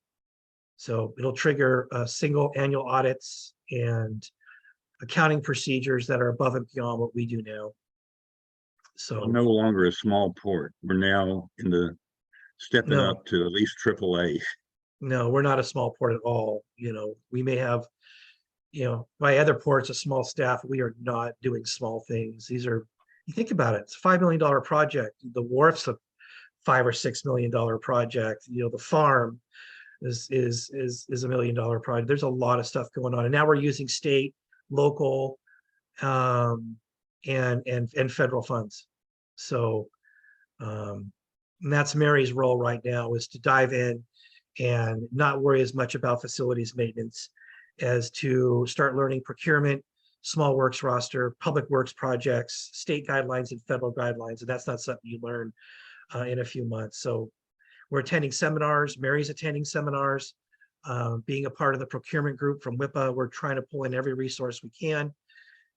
[SPEAKER 5] So it'll trigger single annual audits and accounting procedures that are above and beyond what we do now. So
[SPEAKER 3] We're no longer a small port. We're now in the stepping
[SPEAKER 5] No.
[SPEAKER 3] up to at least AAA.
[SPEAKER 5] no, we're not a small port at all. You know, we may have, you know, my other ports, a small staff. We are not doing small things. These are, you think about it, it's a $5 million project. The wharf's a $5 or $6 million project. You know, the farm is $1 million project. There's a lot of stuff going on, and now we're using state, local, and federal funds. So and that's Mary's role right now, is to dive in and not worry as much about facilities maintenance as to start learning procurement, small works roster, public works projects, state guidelines and federal guidelines. And that's not something you learn in a few months. So we're attending seminars. Mary's attending seminars, being a part of the procurement group from WIPA. We're trying to pull in every resource we can.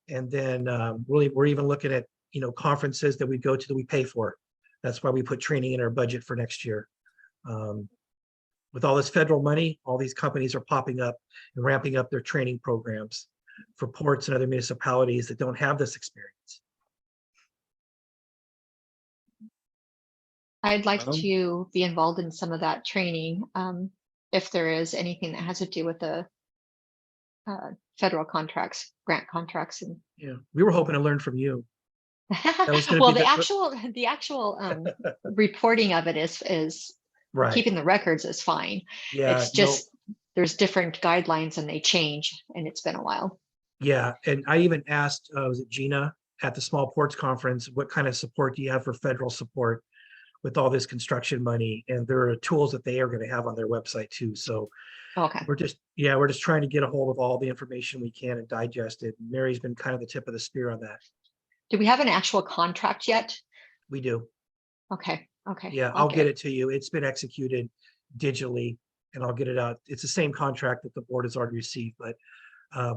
[SPEAKER 5] And then really, we're even looking at, you know, conferences that we go to that we pay for. That's why we put training in our budget for next year. With all this federal money, all these companies are popping up and ramping up their training programs for ports and other municipalities that don't have this experience.
[SPEAKER 6] I'd like
[SPEAKER 3] Well-
[SPEAKER 6] to be involved in some of that training, if there is anything that has to do with the federal contracts, grant contracts, and
[SPEAKER 5] Yeah, we were hoping to learn from you. was gonna
[SPEAKER 6] well,
[SPEAKER 5] be
[SPEAKER 6] the actual reporting of it is
[SPEAKER 5] Right.
[SPEAKER 6] keeping the records is fine.
[SPEAKER 5] Yeah.
[SPEAKER 6] It's just there's different guidelines and they change, and it's been a while.
[SPEAKER 5] Yeah, and I even asked, was it Gina at the Small Ports Conference, what kind of support do you have for federal support with all this construction money? And there are tools that they are going to have on their website too. So
[SPEAKER 6] Okay.
[SPEAKER 5] we're just trying to get a hold of all the information we can and digest it. Mary's been kind of the tip of the spear on that.
[SPEAKER 6] Do we have an actual contract yet?
[SPEAKER 5] We do.
[SPEAKER 6] Okay. Okay.
[SPEAKER 5] Yeah, I'll get it to you. It's been executed digitally and I'll get it out. It's the same contract that the board has already received, but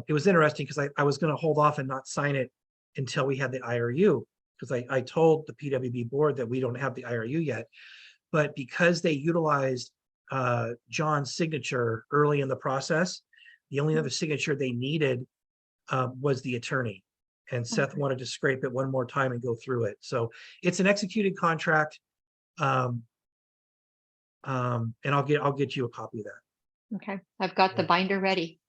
[SPEAKER 5] it was interesting because I was going to hold off and not sign it until we had the IRU, because I told the PWB board that we don't have the IRU yet. But because they utilized John's signature early in the process, the only other signature they needed was the attorney. And Seth wanted to scrape it one more time and go through it. So it's an executed contract. And I'll get you a copy of that.
[SPEAKER 6] Okay, I've got the
[SPEAKER 5] Yeah.
[SPEAKER 6] binder ready.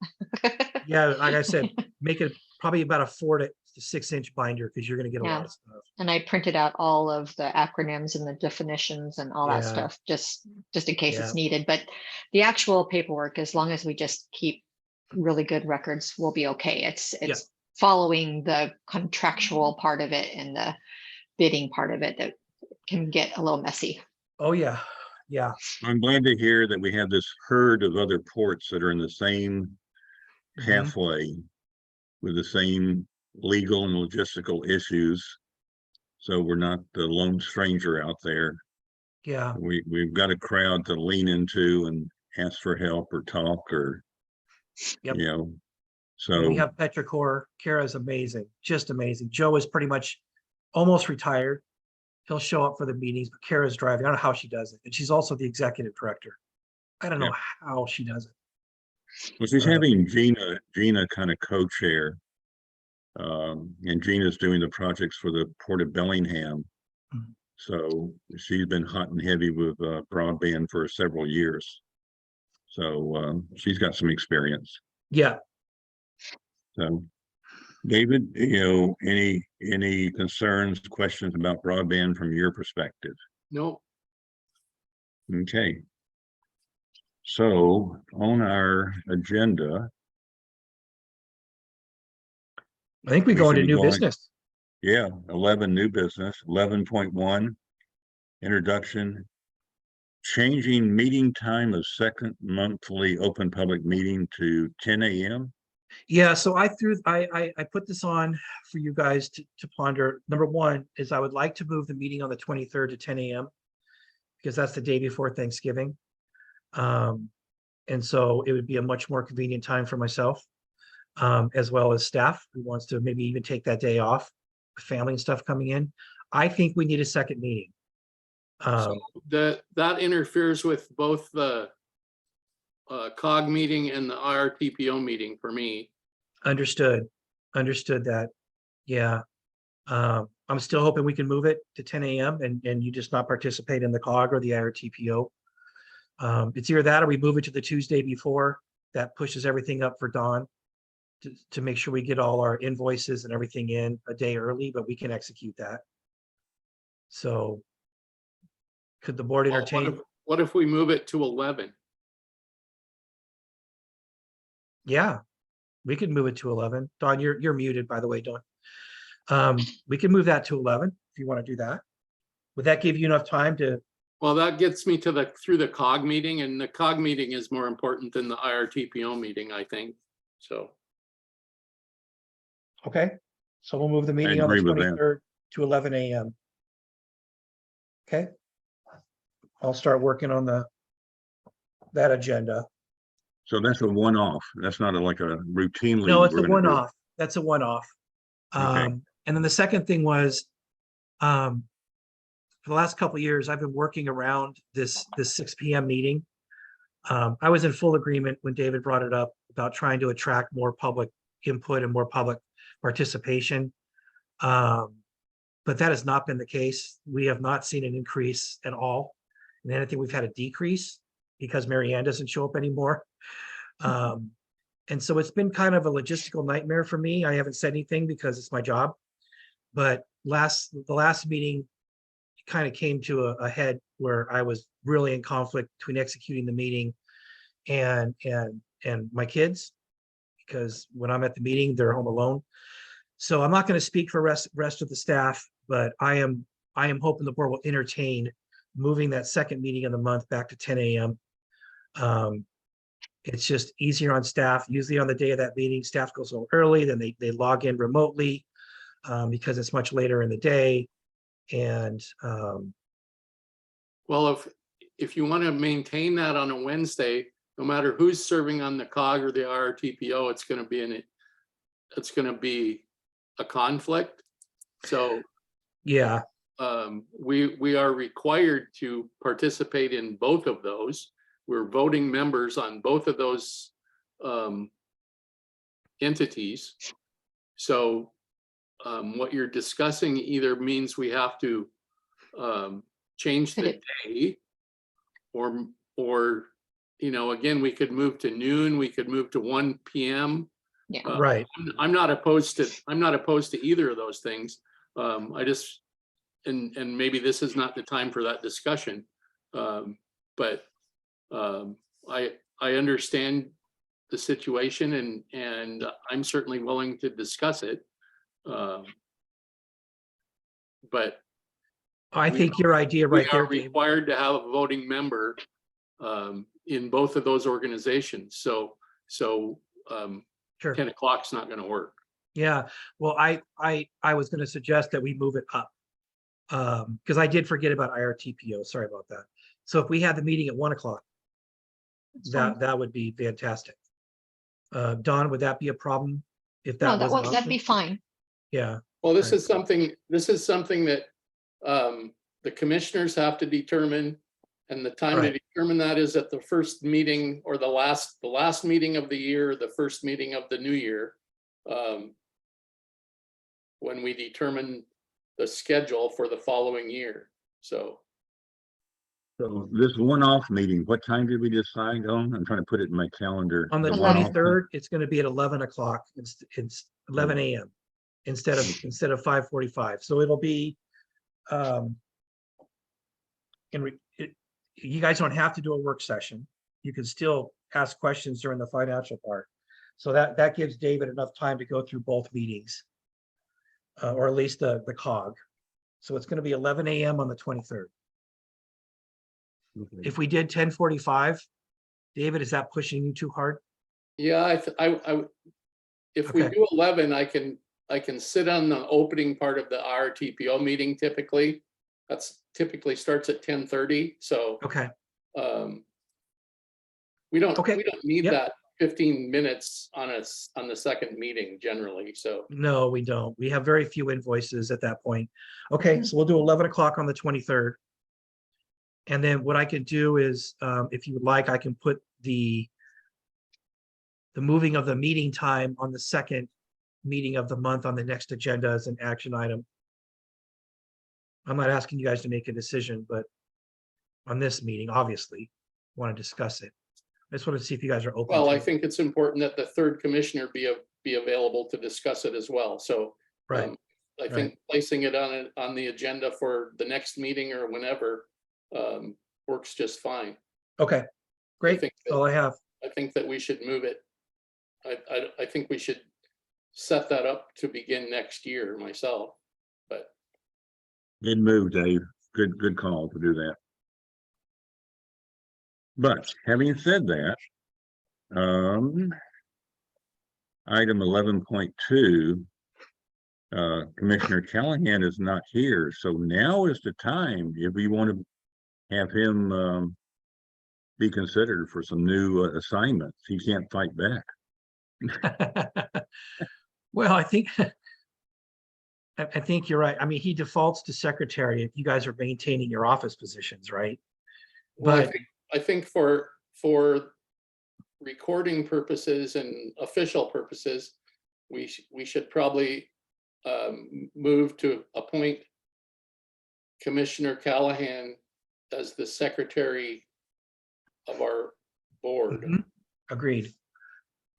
[SPEAKER 5] Yeah, like I said, make it probably about a 4 to 6 inch binder because you're gonna get a
[SPEAKER 6] Yeah.
[SPEAKER 5] lot of stuff.
[SPEAKER 6] And I printed out all of the acronyms and the definitions and all that
[SPEAKER 5] Yeah.
[SPEAKER 6] stuff, just in case
[SPEAKER 5] Yeah.
[SPEAKER 6] it's needed. But the actual paperwork, as long as we just keep really good records, we'll be okay. It's following the contractual part of it and the bidding part of it that can get a little messy.
[SPEAKER 5] Oh, yeah, yeah,
[SPEAKER 3] I'm glad to hear that we have this herd of other ports that are in the same
[SPEAKER 5] Mhm.
[SPEAKER 3] pathway with the same legal and logistical issues. So we're not the lone stranger out there.
[SPEAKER 5] yeah,
[SPEAKER 3] We've got a crowd to lean into and ask for help or talk or,
[SPEAKER 5] Yep.
[SPEAKER 3] you know,
[SPEAKER 5] we
[SPEAKER 3] so,
[SPEAKER 5] have Petrichor. Kara's amazing, just amazing. Joe is pretty much almost retired. He'll show up for the meetings, but Kara's driving. I don't know how she does it. And she's also the executive director. I don't know how she does it.
[SPEAKER 3] well, she's having Gina kind of co-chair. And Gina's doing the projects for the Port of Bellingham.
[SPEAKER 5] Mhm.
[SPEAKER 3] So she's been hot and heavy with broadband for several years. So she's got some experience.
[SPEAKER 5] Yeah,
[SPEAKER 3] So David, any concerns, questions about broadband from your perspective?
[SPEAKER 7] No,
[SPEAKER 3] Okay. So on our agenda,
[SPEAKER 5] I think we
[SPEAKER 3] We
[SPEAKER 5] go
[SPEAKER 3] should
[SPEAKER 5] into
[SPEAKER 3] be
[SPEAKER 5] new
[SPEAKER 3] going-
[SPEAKER 5] business.
[SPEAKER 3] 11 new business, 11.1 introduction, changing meeting time of second monthly open public meeting to 10 a.m.
[SPEAKER 5] Yeah, so I put this on for you guys to ponder. Number one is I would like to move the meeting on the 23rd to 10 a.m. because that's the day before Thanksgiving. And so it would be a much more convenient time for myself, as well as staff who wants to maybe even take that day off, with family and stuff coming in. I think we need a second meeting.
[SPEAKER 7] so that interferes with both the COG meeting and the IRTPO meeting for me.
[SPEAKER 5] Understood that. Yeah. I'm still hoping we can move it to 10 a.m. and you just not participate in the COG or the IRTPO. It's either that or we move it to the Tuesday before. That pushes everything up for Dawn to make sure we get all our invoices and everything in a day early, but we can execute that. So could the board
[SPEAKER 7] Well,
[SPEAKER 5] entertain?
[SPEAKER 7] What if we move it to 11?
[SPEAKER 5] Yeah, we could move it to 11. Dawn, you're muted, by the way, Dawn. We can move that to 11 if you want to do that. Would that give you enough time to?
[SPEAKER 7] Well, that gets me to through the COG meeting, and the COG meeting is more important than the IRTPO meeting, I think. So,
[SPEAKER 5] Okay, so we'll move the meeting on the
[SPEAKER 3] agree with that.
[SPEAKER 5] 23rd to 11 a.m. Okay. I'll start working on that agenda.
[SPEAKER 3] So that's a one-off. That's not like a routinely.
[SPEAKER 5] No, it's
[SPEAKER 3] we're
[SPEAKER 5] a
[SPEAKER 3] gonna do it.
[SPEAKER 5] one-off. That's a one-off.
[SPEAKER 3] Okay.
[SPEAKER 5] And then the second thing was, for the last couple of years, I've been working around this 6 p.m. meeting. I was in full agreement when David brought it up about trying to attract more public input and more public participation. But that has not been the case. We have not seen an increase at all. And anything, we've had a decrease because Mary Ann doesn't show up anymore. And so it's been kind of a logistical nightmare for me. I haven't said anything because it's my job. But the last meeting kind of came to a head where I was really in conflict between executing the meeting and my kids, because when I'm at the meeting, they're home alone. So I'm not going to speak for rest of the staff, but I am hoping the board will entertain moving that second meeting of the month back to 10 a.m. It's just easier on staff. Usually on the day of that meeting, staff goes a little early, then they log in remotely because it's much later in the day. And
[SPEAKER 7] well, if you want to maintain that on a Wednesday, no matter who's serving on the COG or the IRTPO, it's going to be a conflict. So
[SPEAKER 5] yeah,
[SPEAKER 7] we are required to participate in both of those. We're voting members on both of those entities. So what you're discussing either means we have to change
[SPEAKER 6] Could
[SPEAKER 7] the
[SPEAKER 6] it-
[SPEAKER 7] day, or, you know, again, we could move to noon, we could move to 1 PM.
[SPEAKER 6] Yeah.
[SPEAKER 5] Right.
[SPEAKER 7] I'm not opposed to either of those things. I just, and maybe this is not the time for that discussion. But I understand the situation, and I'm certainly willing to discuss it. But
[SPEAKER 5] I
[SPEAKER 7] We-
[SPEAKER 5] think your idea
[SPEAKER 7] we
[SPEAKER 5] right there,
[SPEAKER 7] are
[SPEAKER 5] Dave.
[SPEAKER 7] required to have a voting member in both of those organizations. So
[SPEAKER 5] Sure.
[SPEAKER 7] 10 o'clock's not going to work.
[SPEAKER 5] Yeah, well, I was gonna suggest that we move it up. Because I did forget about IRTPO, sorry about that. So if we had the meeting at 1 o'clock, that would be fantastic. Don, would that be a problem? If
[SPEAKER 6] No,
[SPEAKER 5] that was an
[SPEAKER 6] that'd be
[SPEAKER 5] option?
[SPEAKER 6] fine.
[SPEAKER 5] Yeah,
[SPEAKER 7] Well, this
[SPEAKER 5] Right.
[SPEAKER 7] is something that the commissioners have to determine. And the time to
[SPEAKER 5] Right.
[SPEAKER 7] determine that is at the first meeting, or the last meeting of the year, the first meeting of the new year. When we determine the schedule for the following year. So
[SPEAKER 3] So this one-off meeting, what time did we decide on? I'm trying to put it in my calendar.
[SPEAKER 5] on the
[SPEAKER 6] 11.
[SPEAKER 5] 23rd, it's gonna be at 11 o'clock. It's 11 AM instead of 5:45. So it'll be, you guys don't have to do a work session. You can still ask questions during the financial part. So that gives David enough time to go through both meetings. Or at least the COG. So it's gonna be 11 AM on the 23rd.
[SPEAKER 3] Okay.
[SPEAKER 5] If we did 10:45, David, is that pushing you too hard?
[SPEAKER 7] yeah, if we
[SPEAKER 5] Okay.
[SPEAKER 7] do 11, I can sit on the opening part of the RTPO meeting typically. That's typically starts at 10:30. So
[SPEAKER 5] Okay,
[SPEAKER 7] we don't
[SPEAKER 5] Okay.
[SPEAKER 7] need
[SPEAKER 5] Yep.
[SPEAKER 7] that 15 minutes on the second meeting generally. So
[SPEAKER 5] no, we don't. We have very few invoices at that point. Okay, so we'll do 11 o'clock on the 23rd. And then what I can do is, if you would like, I can put the moving of the meeting time on the second meeting of the month on the next agenda as an action item. I'm not asking you guys to make a decision, but on this meeting, obviously, want to discuss it. I just want to see if you guys are open.
[SPEAKER 7] well,
[SPEAKER 5] to
[SPEAKER 7] I
[SPEAKER 5] it.
[SPEAKER 7] think it's important that the third commissioner be available to discuss it as well. So
[SPEAKER 5] Right,
[SPEAKER 7] I think placing it on the agenda for the next meeting or whenever works just fine.
[SPEAKER 5] okay, great.
[SPEAKER 7] think
[SPEAKER 5] That's all I have.
[SPEAKER 7] I think that we should move it. I think we should set that up to begin next year myself, but
[SPEAKER 3] Good move, Dave. Good call to do that. But having said that, item 11.2, Commissioner Callahan is not here, so now is the time if we want to have him be considered for some new assignments. He can't fight back.
[SPEAKER 5] Well, I think you're right. I mean, he defaults to secretary if you guys are maintaining your office positions, right?
[SPEAKER 7] well,
[SPEAKER 5] But
[SPEAKER 7] I think for recording purposes and official purposes, we should probably move to appoint Commissioner Callahan as the secretary of our board.
[SPEAKER 5] Mhm. Agreed.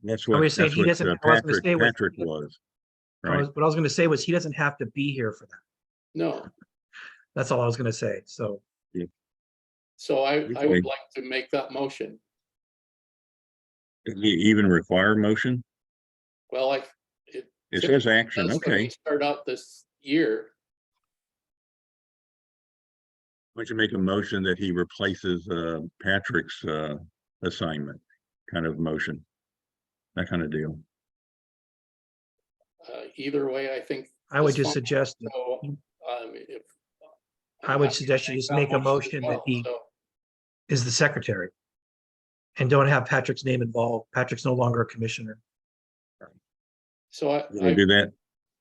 [SPEAKER 3] That's
[SPEAKER 5] I
[SPEAKER 3] what,
[SPEAKER 5] was saying
[SPEAKER 3] that's
[SPEAKER 5] he
[SPEAKER 3] what
[SPEAKER 5] doesn't- I was gonna say was-
[SPEAKER 3] Patrick was. Right.
[SPEAKER 5] What I was going to say was he doesn't have to be here for that.
[SPEAKER 7] No,
[SPEAKER 5] That's all I was going to say. So
[SPEAKER 7] so I
[SPEAKER 3] Okay.
[SPEAKER 7] would like to make that motion.
[SPEAKER 3] Does he even require motion?
[SPEAKER 7] Well,
[SPEAKER 3] It says action,
[SPEAKER 7] that's when we
[SPEAKER 3] okay.
[SPEAKER 7] start out this year.
[SPEAKER 3] Why don't you make a motion that he replaces Patrick's assignment, kind of motion, that kind of deal.
[SPEAKER 7] Either way, I think.
[SPEAKER 5] I would
[SPEAKER 7] is
[SPEAKER 5] just
[SPEAKER 7] fine.
[SPEAKER 5] suggest,
[SPEAKER 7] So, if.
[SPEAKER 5] I would suggest you just make a motion that he
[SPEAKER 7] So,
[SPEAKER 5] is the secretary. And don't have Patrick's name involved. Patrick's no longer a commissioner.
[SPEAKER 7] So
[SPEAKER 3] Can we do that?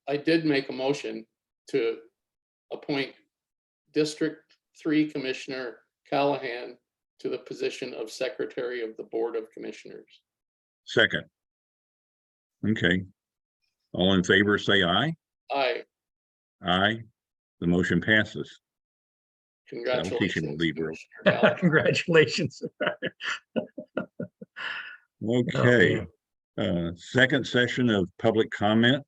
[SPEAKER 7] I did make a motion to appoint District 3 Commissioner Callahan to the position of Secretary of the Board of Commissioners.
[SPEAKER 3] Second. Okay. All in favor, say aye.
[SPEAKER 7] Aye,
[SPEAKER 3] Aye. The motion passes.
[SPEAKER 7] congratulations.
[SPEAKER 3] leave real-
[SPEAKER 7] Commissioner Gallagher.
[SPEAKER 5] Congratulations.
[SPEAKER 3] Okay,
[SPEAKER 5] man.
[SPEAKER 3] second session of public comment.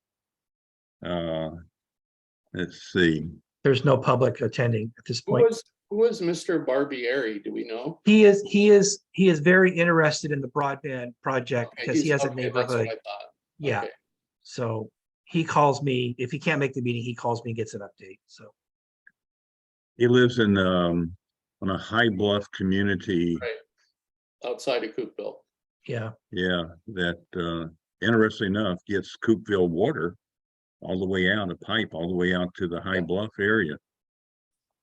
[SPEAKER 3] Let's see.
[SPEAKER 5] There's no public attending at this
[SPEAKER 7] Who
[SPEAKER 5] point.
[SPEAKER 7] was Mr. Barbieri? Do we know?
[SPEAKER 5] He is very interested in the broadband project
[SPEAKER 7] Okay,
[SPEAKER 5] because he has a
[SPEAKER 7] okay, that's
[SPEAKER 5] neighborhood.
[SPEAKER 7] what I thought.
[SPEAKER 5] Yeah.
[SPEAKER 7] Okay.
[SPEAKER 5] So he calls me, if he can't make the meeting, he calls me and gets an update. So
[SPEAKER 3] He lives in on a high bluff community.
[SPEAKER 7] Right. Outside of Coupeville.
[SPEAKER 5] yeah,
[SPEAKER 3] Yeah, that interesting enough gets Coupeville water all the way out, a pipe all the way out to the High
[SPEAKER 7] Yeah.
[SPEAKER 3] Bluff area.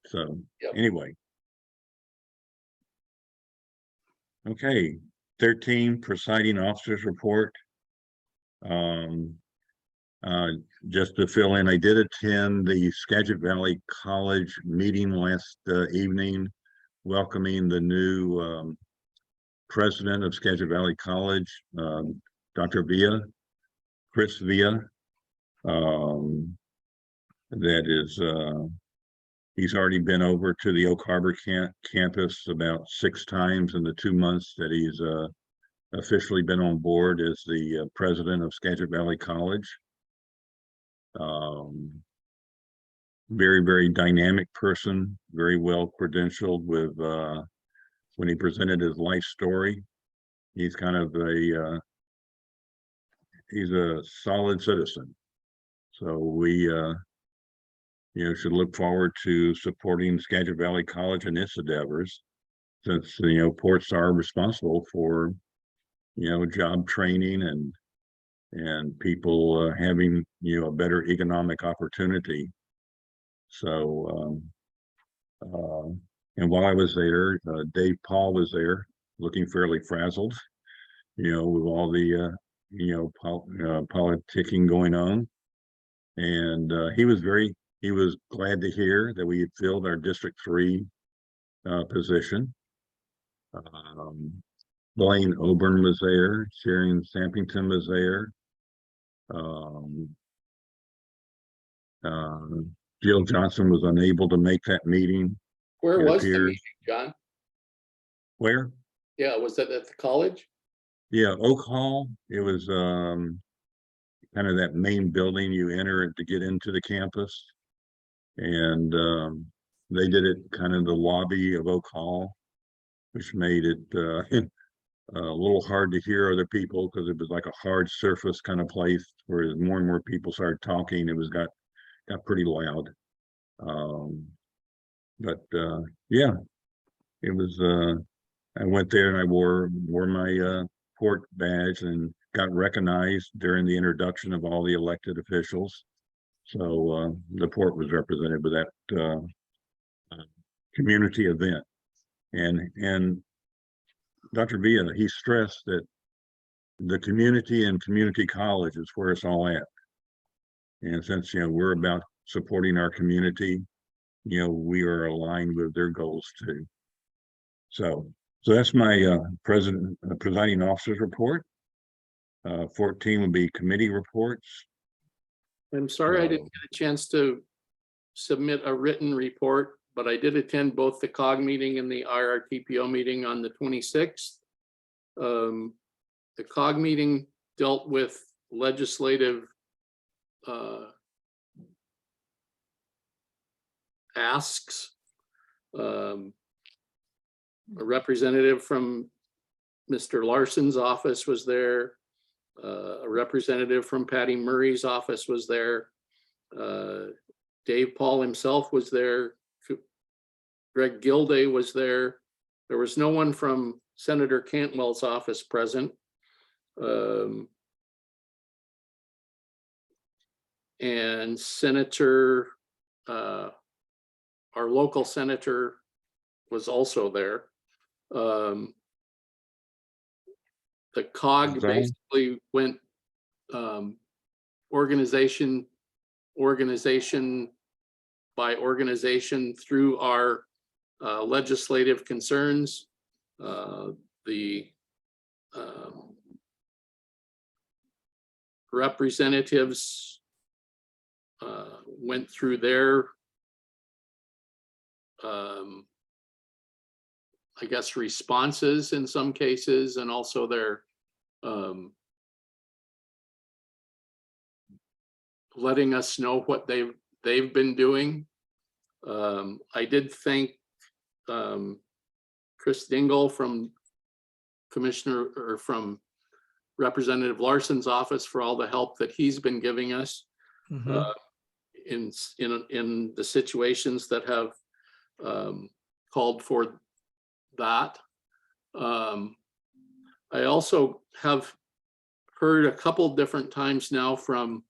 [SPEAKER 3] So
[SPEAKER 7] Yep.
[SPEAKER 3] anyway. Okay, 13 presiding officers report. Just to fill in, I did attend the Skagit Valley College meeting last evening, welcoming the new president of Skagit Valley College, Dr. Villa, Chris Villa. That is, he's already been over to the Oak Harbor campus about 6 times in the 2 months that he's officially been on board as the president of Skagit Valley College. Very, very dynamic person, very well credentialed with when he presented his life story. He's kind of he's a solid citizen. So we should look forward to supporting Skagit Valley College and its endeavors, since ports are responsible for job training and people having a better economic opportunity. So and while I was there, Dave Paul was there, looking fairly frazzled, with all the politicking going on. And he was glad to hear that we had filled our District 3 position. Blaine Oburn was there, Sharon Sampington was there. Jill Johnson was unable to make that meeting.
[SPEAKER 7] Where
[SPEAKER 3] It
[SPEAKER 7] was the
[SPEAKER 3] appears-
[SPEAKER 7] meeting, John?
[SPEAKER 3] Where?
[SPEAKER 7] Yeah, was that at the college?
[SPEAKER 3] Yeah, Oak Hall. It was kind of that main building you enter to get into the campus. And they did it kind of the lobby of Oak Hall, which made it a little hard to hear other people because it was like a hard surface kind of place where as more and more people started talking, it got pretty loud. But yeah, it was I went there and I wore my port badge and got recognized during the introduction of all the elected officials. So the port was represented with that community event. And Dr. Villa, he stressed that the community and community college is where it's all at. And since we're about supporting our community, we are aligned with their goals too. So that's my presiding officer's report. 14 will be committee reports.
[SPEAKER 7] I'm sorry I didn't get a chance to submit a written report, but I did attend both the COG meeting and the IRTPO meeting on the 26th. The COG meeting dealt with legislative asks. A representative from Mr. Larson's office was there. A representative from Patty Murray's office was there. Dave Paul himself was there. Greg Gilday was there. There was no one from Senator Cantwell's office present. And Senator, our local senator was also there. The COG basically went organization by organization through our legislative concerns. The representatives went through their I guess responses in some cases, and also their letting us know what they've been doing. I did thank Chris Dingle from Commissioner or from Representative Larson's office for all the help that he's been giving us
[SPEAKER 5] Mhm.
[SPEAKER 7] in the situations that have called for that. I also have heard a couple different times now from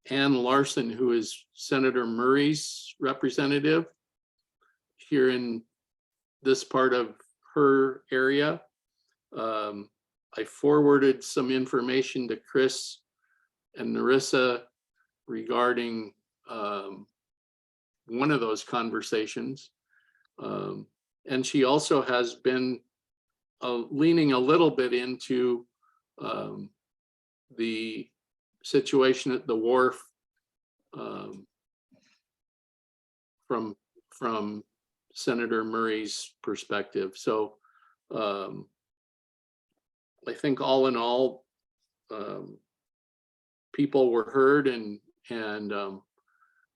[SPEAKER 7] Ann Larson, who is Senator Murray's representative here in this part of her area. I forwarded some information to Chris and Narissa regarding one of those conversations. And she also has been leaning a little bit into the situation at the wharf from Senator Murray's perspective. So I think all in all, people were heard, and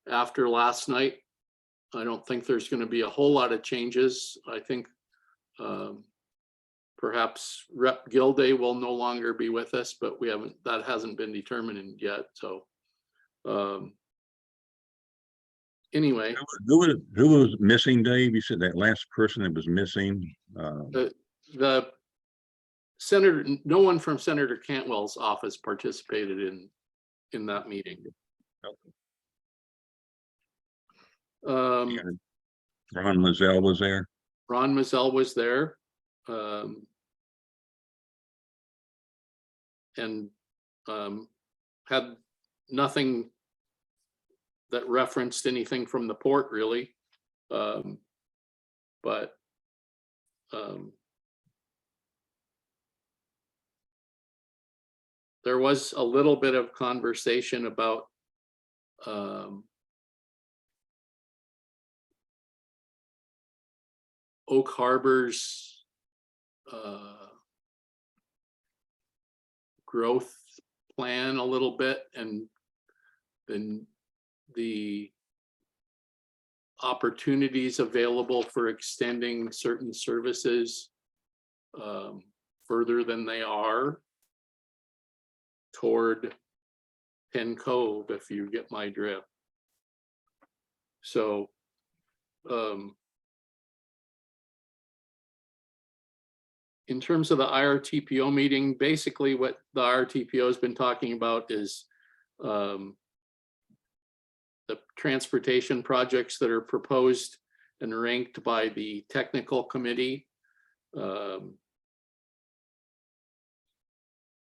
[SPEAKER 7] after last night, I don't think there's going to be a whole lot of changes. I think perhaps Rep. Gilday will no longer be with us, but that hasn't been determined yet. So anyway,
[SPEAKER 3] Who was missing, Dave? You said that last person that was missing.
[SPEAKER 7] the Senator, no one from Senator Cantwell's office participated in that meeting.
[SPEAKER 3] Ron Mazzell was there.
[SPEAKER 7] Ron Mazzell was there. And had nothing that referenced anything from the port, really. But there was a little bit of conversation about Oak Harbor's growth plan a little bit, and then the opportunities available for extending certain services further than they are toward Penn Cove, if you get my drift. So in terms of the IRTPO meeting, basically what the IRTPO has been talking about is the transportation projects that are proposed and ranked by the technical committee. And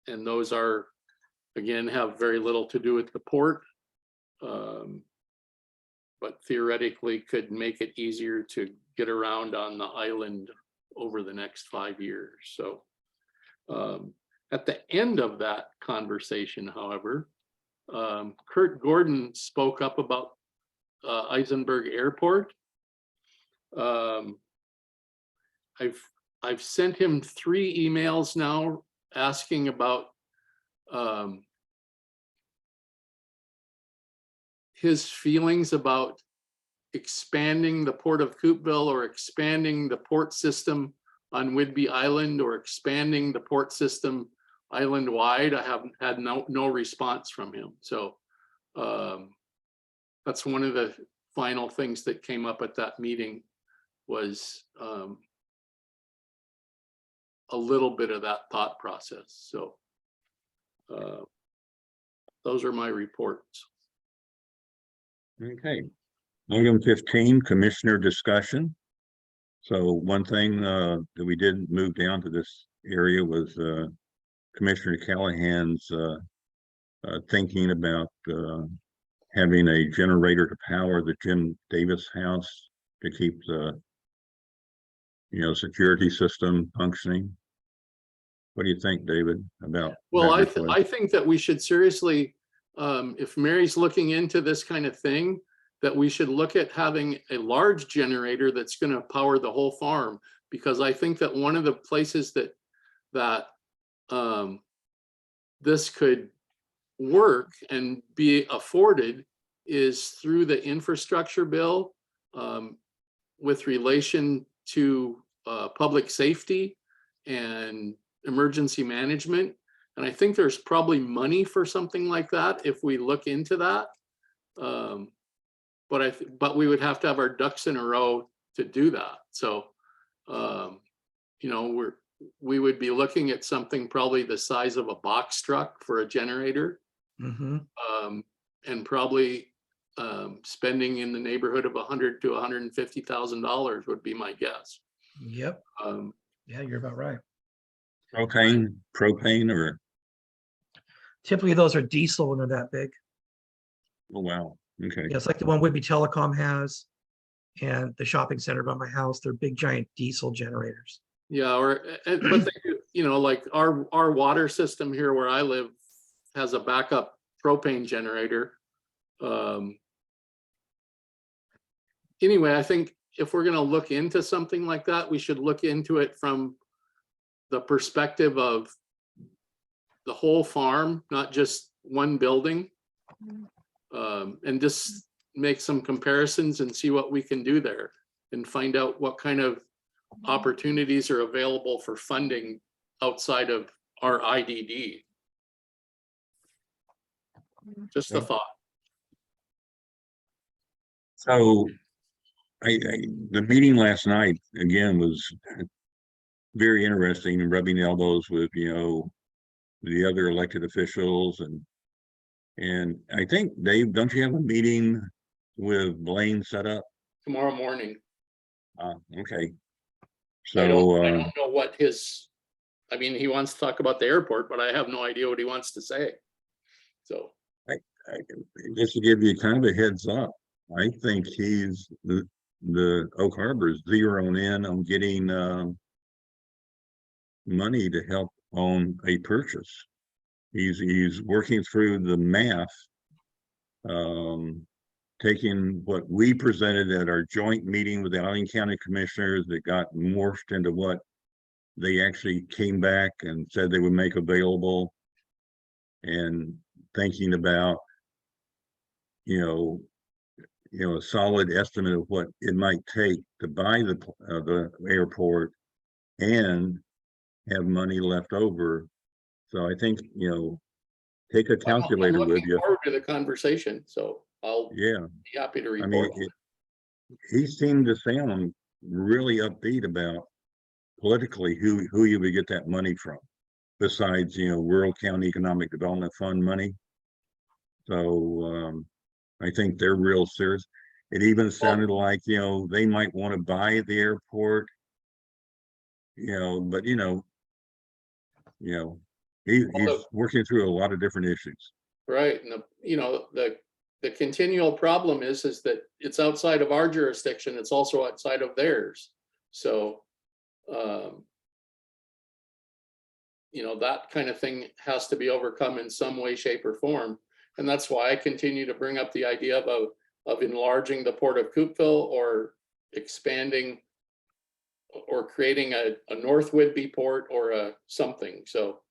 [SPEAKER 7] those are, again, have very little to do with the port, but theoretically could make it easier to get around on the island over the next 5 years. So at the end of that conversation, however, Kurt Gordon spoke up about Eisenberg Airport. I've sent him 3 emails now asking about his feelings about expanding the Port of Coupeville, or expanding the port system on Whidbey Island, or expanding the port system island wide. I haven't had no response from him. So that's one of the final things that came up at that meeting, was a little bit of that thought process. So those are my reports.
[SPEAKER 3] Okay. Item 15, commissioner discussion. So one thing that we did move down to this area was Commissioner Callahan's thinking about having a generator to power the Jim Davis house to keep the security system functioning. What do you think, David, about?
[SPEAKER 7] Well,
[SPEAKER 3] that request?
[SPEAKER 7] I think that we should seriously, if Mary's looking into this kind of thing, that we should look at having a large generator that's going to power the whole farm. Because I think that one of the places that this could work and be afforded is through the infrastructure bill, with relation to public safety and emergency management. And I think there's probably money for something like that if we look into that. But we would have to have our ducks in a row to do that. So, you know, we would be looking at something probably the size of a box truck for a generator,
[SPEAKER 5] Mhm.
[SPEAKER 7] and probably spending in the neighborhood of $100,000 to $150,000 would be my guess.
[SPEAKER 5] Yep. Yeah, you're about right.
[SPEAKER 3] Propane, or,
[SPEAKER 5] Typically, those are diesel when they're that big.
[SPEAKER 3] oh, wow, okay.
[SPEAKER 5] Yeah, it's like the one Whitby Telecom has and the shopping center by my house. They're big, giant diesel generators.
[SPEAKER 7] Yeah, but they do, you know, like our water system here where I live has a backup propane generator. Anyway, I think if we're going to look into something like that, we should look into it from the perspective of the whole farm, not just one building, and just make some comparisons and see what we can do there and find out what kind of opportunities are available for funding outside of our IDD. Just a thought.
[SPEAKER 3] So the meeting last night, again, was very interesting and rubbing elbows with, you know, the other elected officials. And I think, Dave, don't you have a meeting with Blaine set up?
[SPEAKER 7] Tomorrow morning.
[SPEAKER 3] Okay.
[SPEAKER 7] I
[SPEAKER 3] So,
[SPEAKER 7] don't know what I mean, he wants to talk about the airport, but I have no idea what he wants to say. So.
[SPEAKER 3] just to give you kind of a heads up, I think he's the Oak Harbor's zeroing in on getting money to help on a purchase. He's working through the math, taking what we presented at our joint meeting with the Allen County Commissioners that got morphed into what they actually came back and said they would make available, and thinking about, you know, a solid estimate of what it might take to buy the airport and have money left over. So I think, you know, take a calculator
[SPEAKER 7] I'm
[SPEAKER 3] with
[SPEAKER 7] looking
[SPEAKER 3] you.
[SPEAKER 7] forward to the conversation, so I'll
[SPEAKER 3] Yeah,
[SPEAKER 7] be happy to
[SPEAKER 3] I mean,
[SPEAKER 7] report.
[SPEAKER 3] he seemed to sound really upbeat about politically who you would get that money from, besides, you know, Rural County Economic Development Fund money. So I think they're real serious. It even sounded like, you know, they might want to buy the airport, you know, but he's working through a lot of different issues.
[SPEAKER 7] Right, and the continual problem is that it's outside of our jurisdiction. It's also outside of theirs. So, you know, that kind of thing has to be overcome in some way, shape, or form. And that's why I continue to bring up the idea of enlarging the port of Coupeville, or expanding or creating a North Whidbey port, or a something. So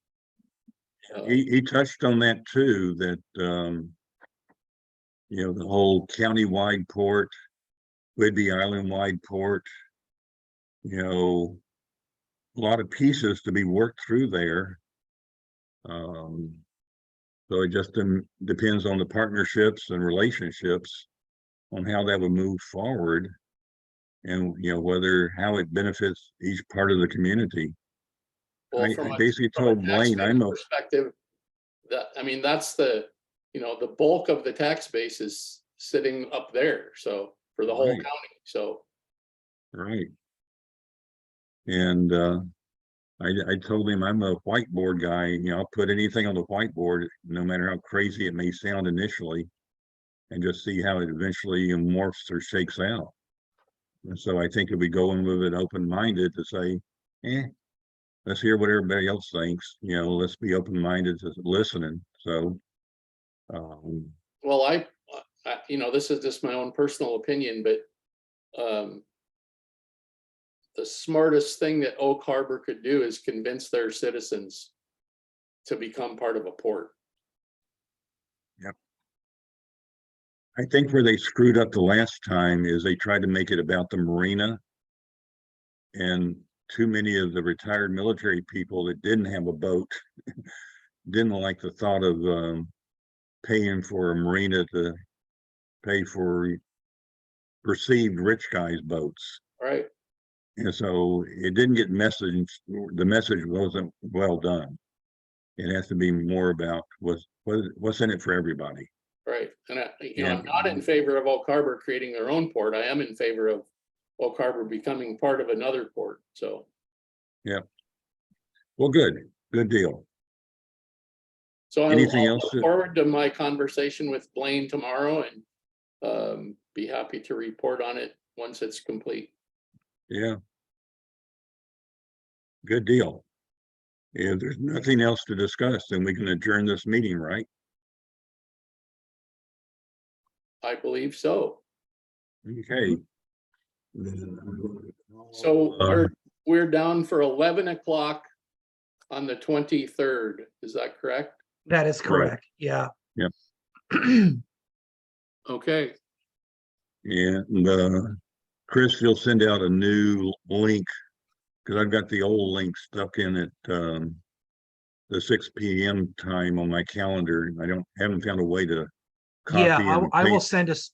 [SPEAKER 3] He touched on that too, that you know, the whole county-wide port, Whidbey Island-wide port, you know, a lot of pieces to be worked through there. So it just depends on the partnerships and relationships on how that would move forward, and, you know, how it benefits each part of the community.
[SPEAKER 7] well,
[SPEAKER 3] I basically told Blaine,
[SPEAKER 7] perspective, I mean, that's the bulk of the tax base is sitting up there. So for the whole
[SPEAKER 3] Right.
[SPEAKER 7] county. So.
[SPEAKER 3] Right. And I told him I'm a whiteboard guy. You know, I'll put anything on the whiteboard, no matter how crazy it may sound initially, and just see how it eventually morphs or shakes out. And so I think if we go in with it open-minded to say, let's hear what everybody else thinks, you know, let's be open-minded to listening, so.
[SPEAKER 7] Well, you know, this is just my own personal opinion, but the smartest thing that Oak Harbor could do is convince their citizens to become part of a port.
[SPEAKER 3] I think where they screwed up the last time is they tried to make it about the marina. And too many of the retired military people that didn't have a boat didn't like the thought of paying for a marina to pay for perceived rich guys' boats.
[SPEAKER 7] Right.
[SPEAKER 3] And so it didn't get the message wasn't well done. It has to be more about what's in it for everybody.
[SPEAKER 7] Right. And you know,
[SPEAKER 3] Yeah.
[SPEAKER 7] I'm not in favor of Oak Harbor creating their own port. I am in favor of Oak Harbor becoming part of another port. So.
[SPEAKER 3] Yeah. Well, good deal.
[SPEAKER 7] So
[SPEAKER 3] Anything
[SPEAKER 7] I'll
[SPEAKER 3] else
[SPEAKER 7] look forward to my conversation with Blaine tomorrow and be happy to report on it once it's complete.
[SPEAKER 3] Yeah. Good deal. If there's nothing else to discuss, then we can adjourn this meeting, right?
[SPEAKER 7] I believe so.
[SPEAKER 3] Okay.
[SPEAKER 7] So we're down for 11 o'clock on the 23rd. Is that correct?
[SPEAKER 5] That is
[SPEAKER 3] Right.
[SPEAKER 5] correct. Yeah.
[SPEAKER 3] Yep.
[SPEAKER 7] Okay.
[SPEAKER 3] And Chris, you'll send out a new link because I've got the old link stuck in at the 6 p.m. time on my calendar. I haven't found a way to copy
[SPEAKER 5] Yeah,
[SPEAKER 3] and
[SPEAKER 5] I will
[SPEAKER 3] paste.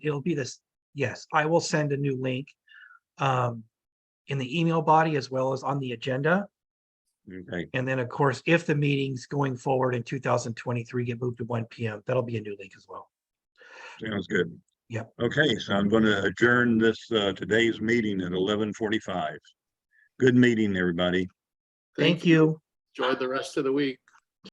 [SPEAKER 5] it'll be this. Yes, I will send a new link in the email body as well as on the agenda.
[SPEAKER 3] Okay,
[SPEAKER 5] And then, of course, if the meetings going forward in 2023 get moved to 1 p.m., that'll be a new link as well.
[SPEAKER 3] sounds good.
[SPEAKER 5] Yep.
[SPEAKER 3] Okay, so I'm going to adjourn this today's meeting at 11:45. Good meeting, everybody.
[SPEAKER 5] Thank you.
[SPEAKER 7] Enjoy the rest of the week.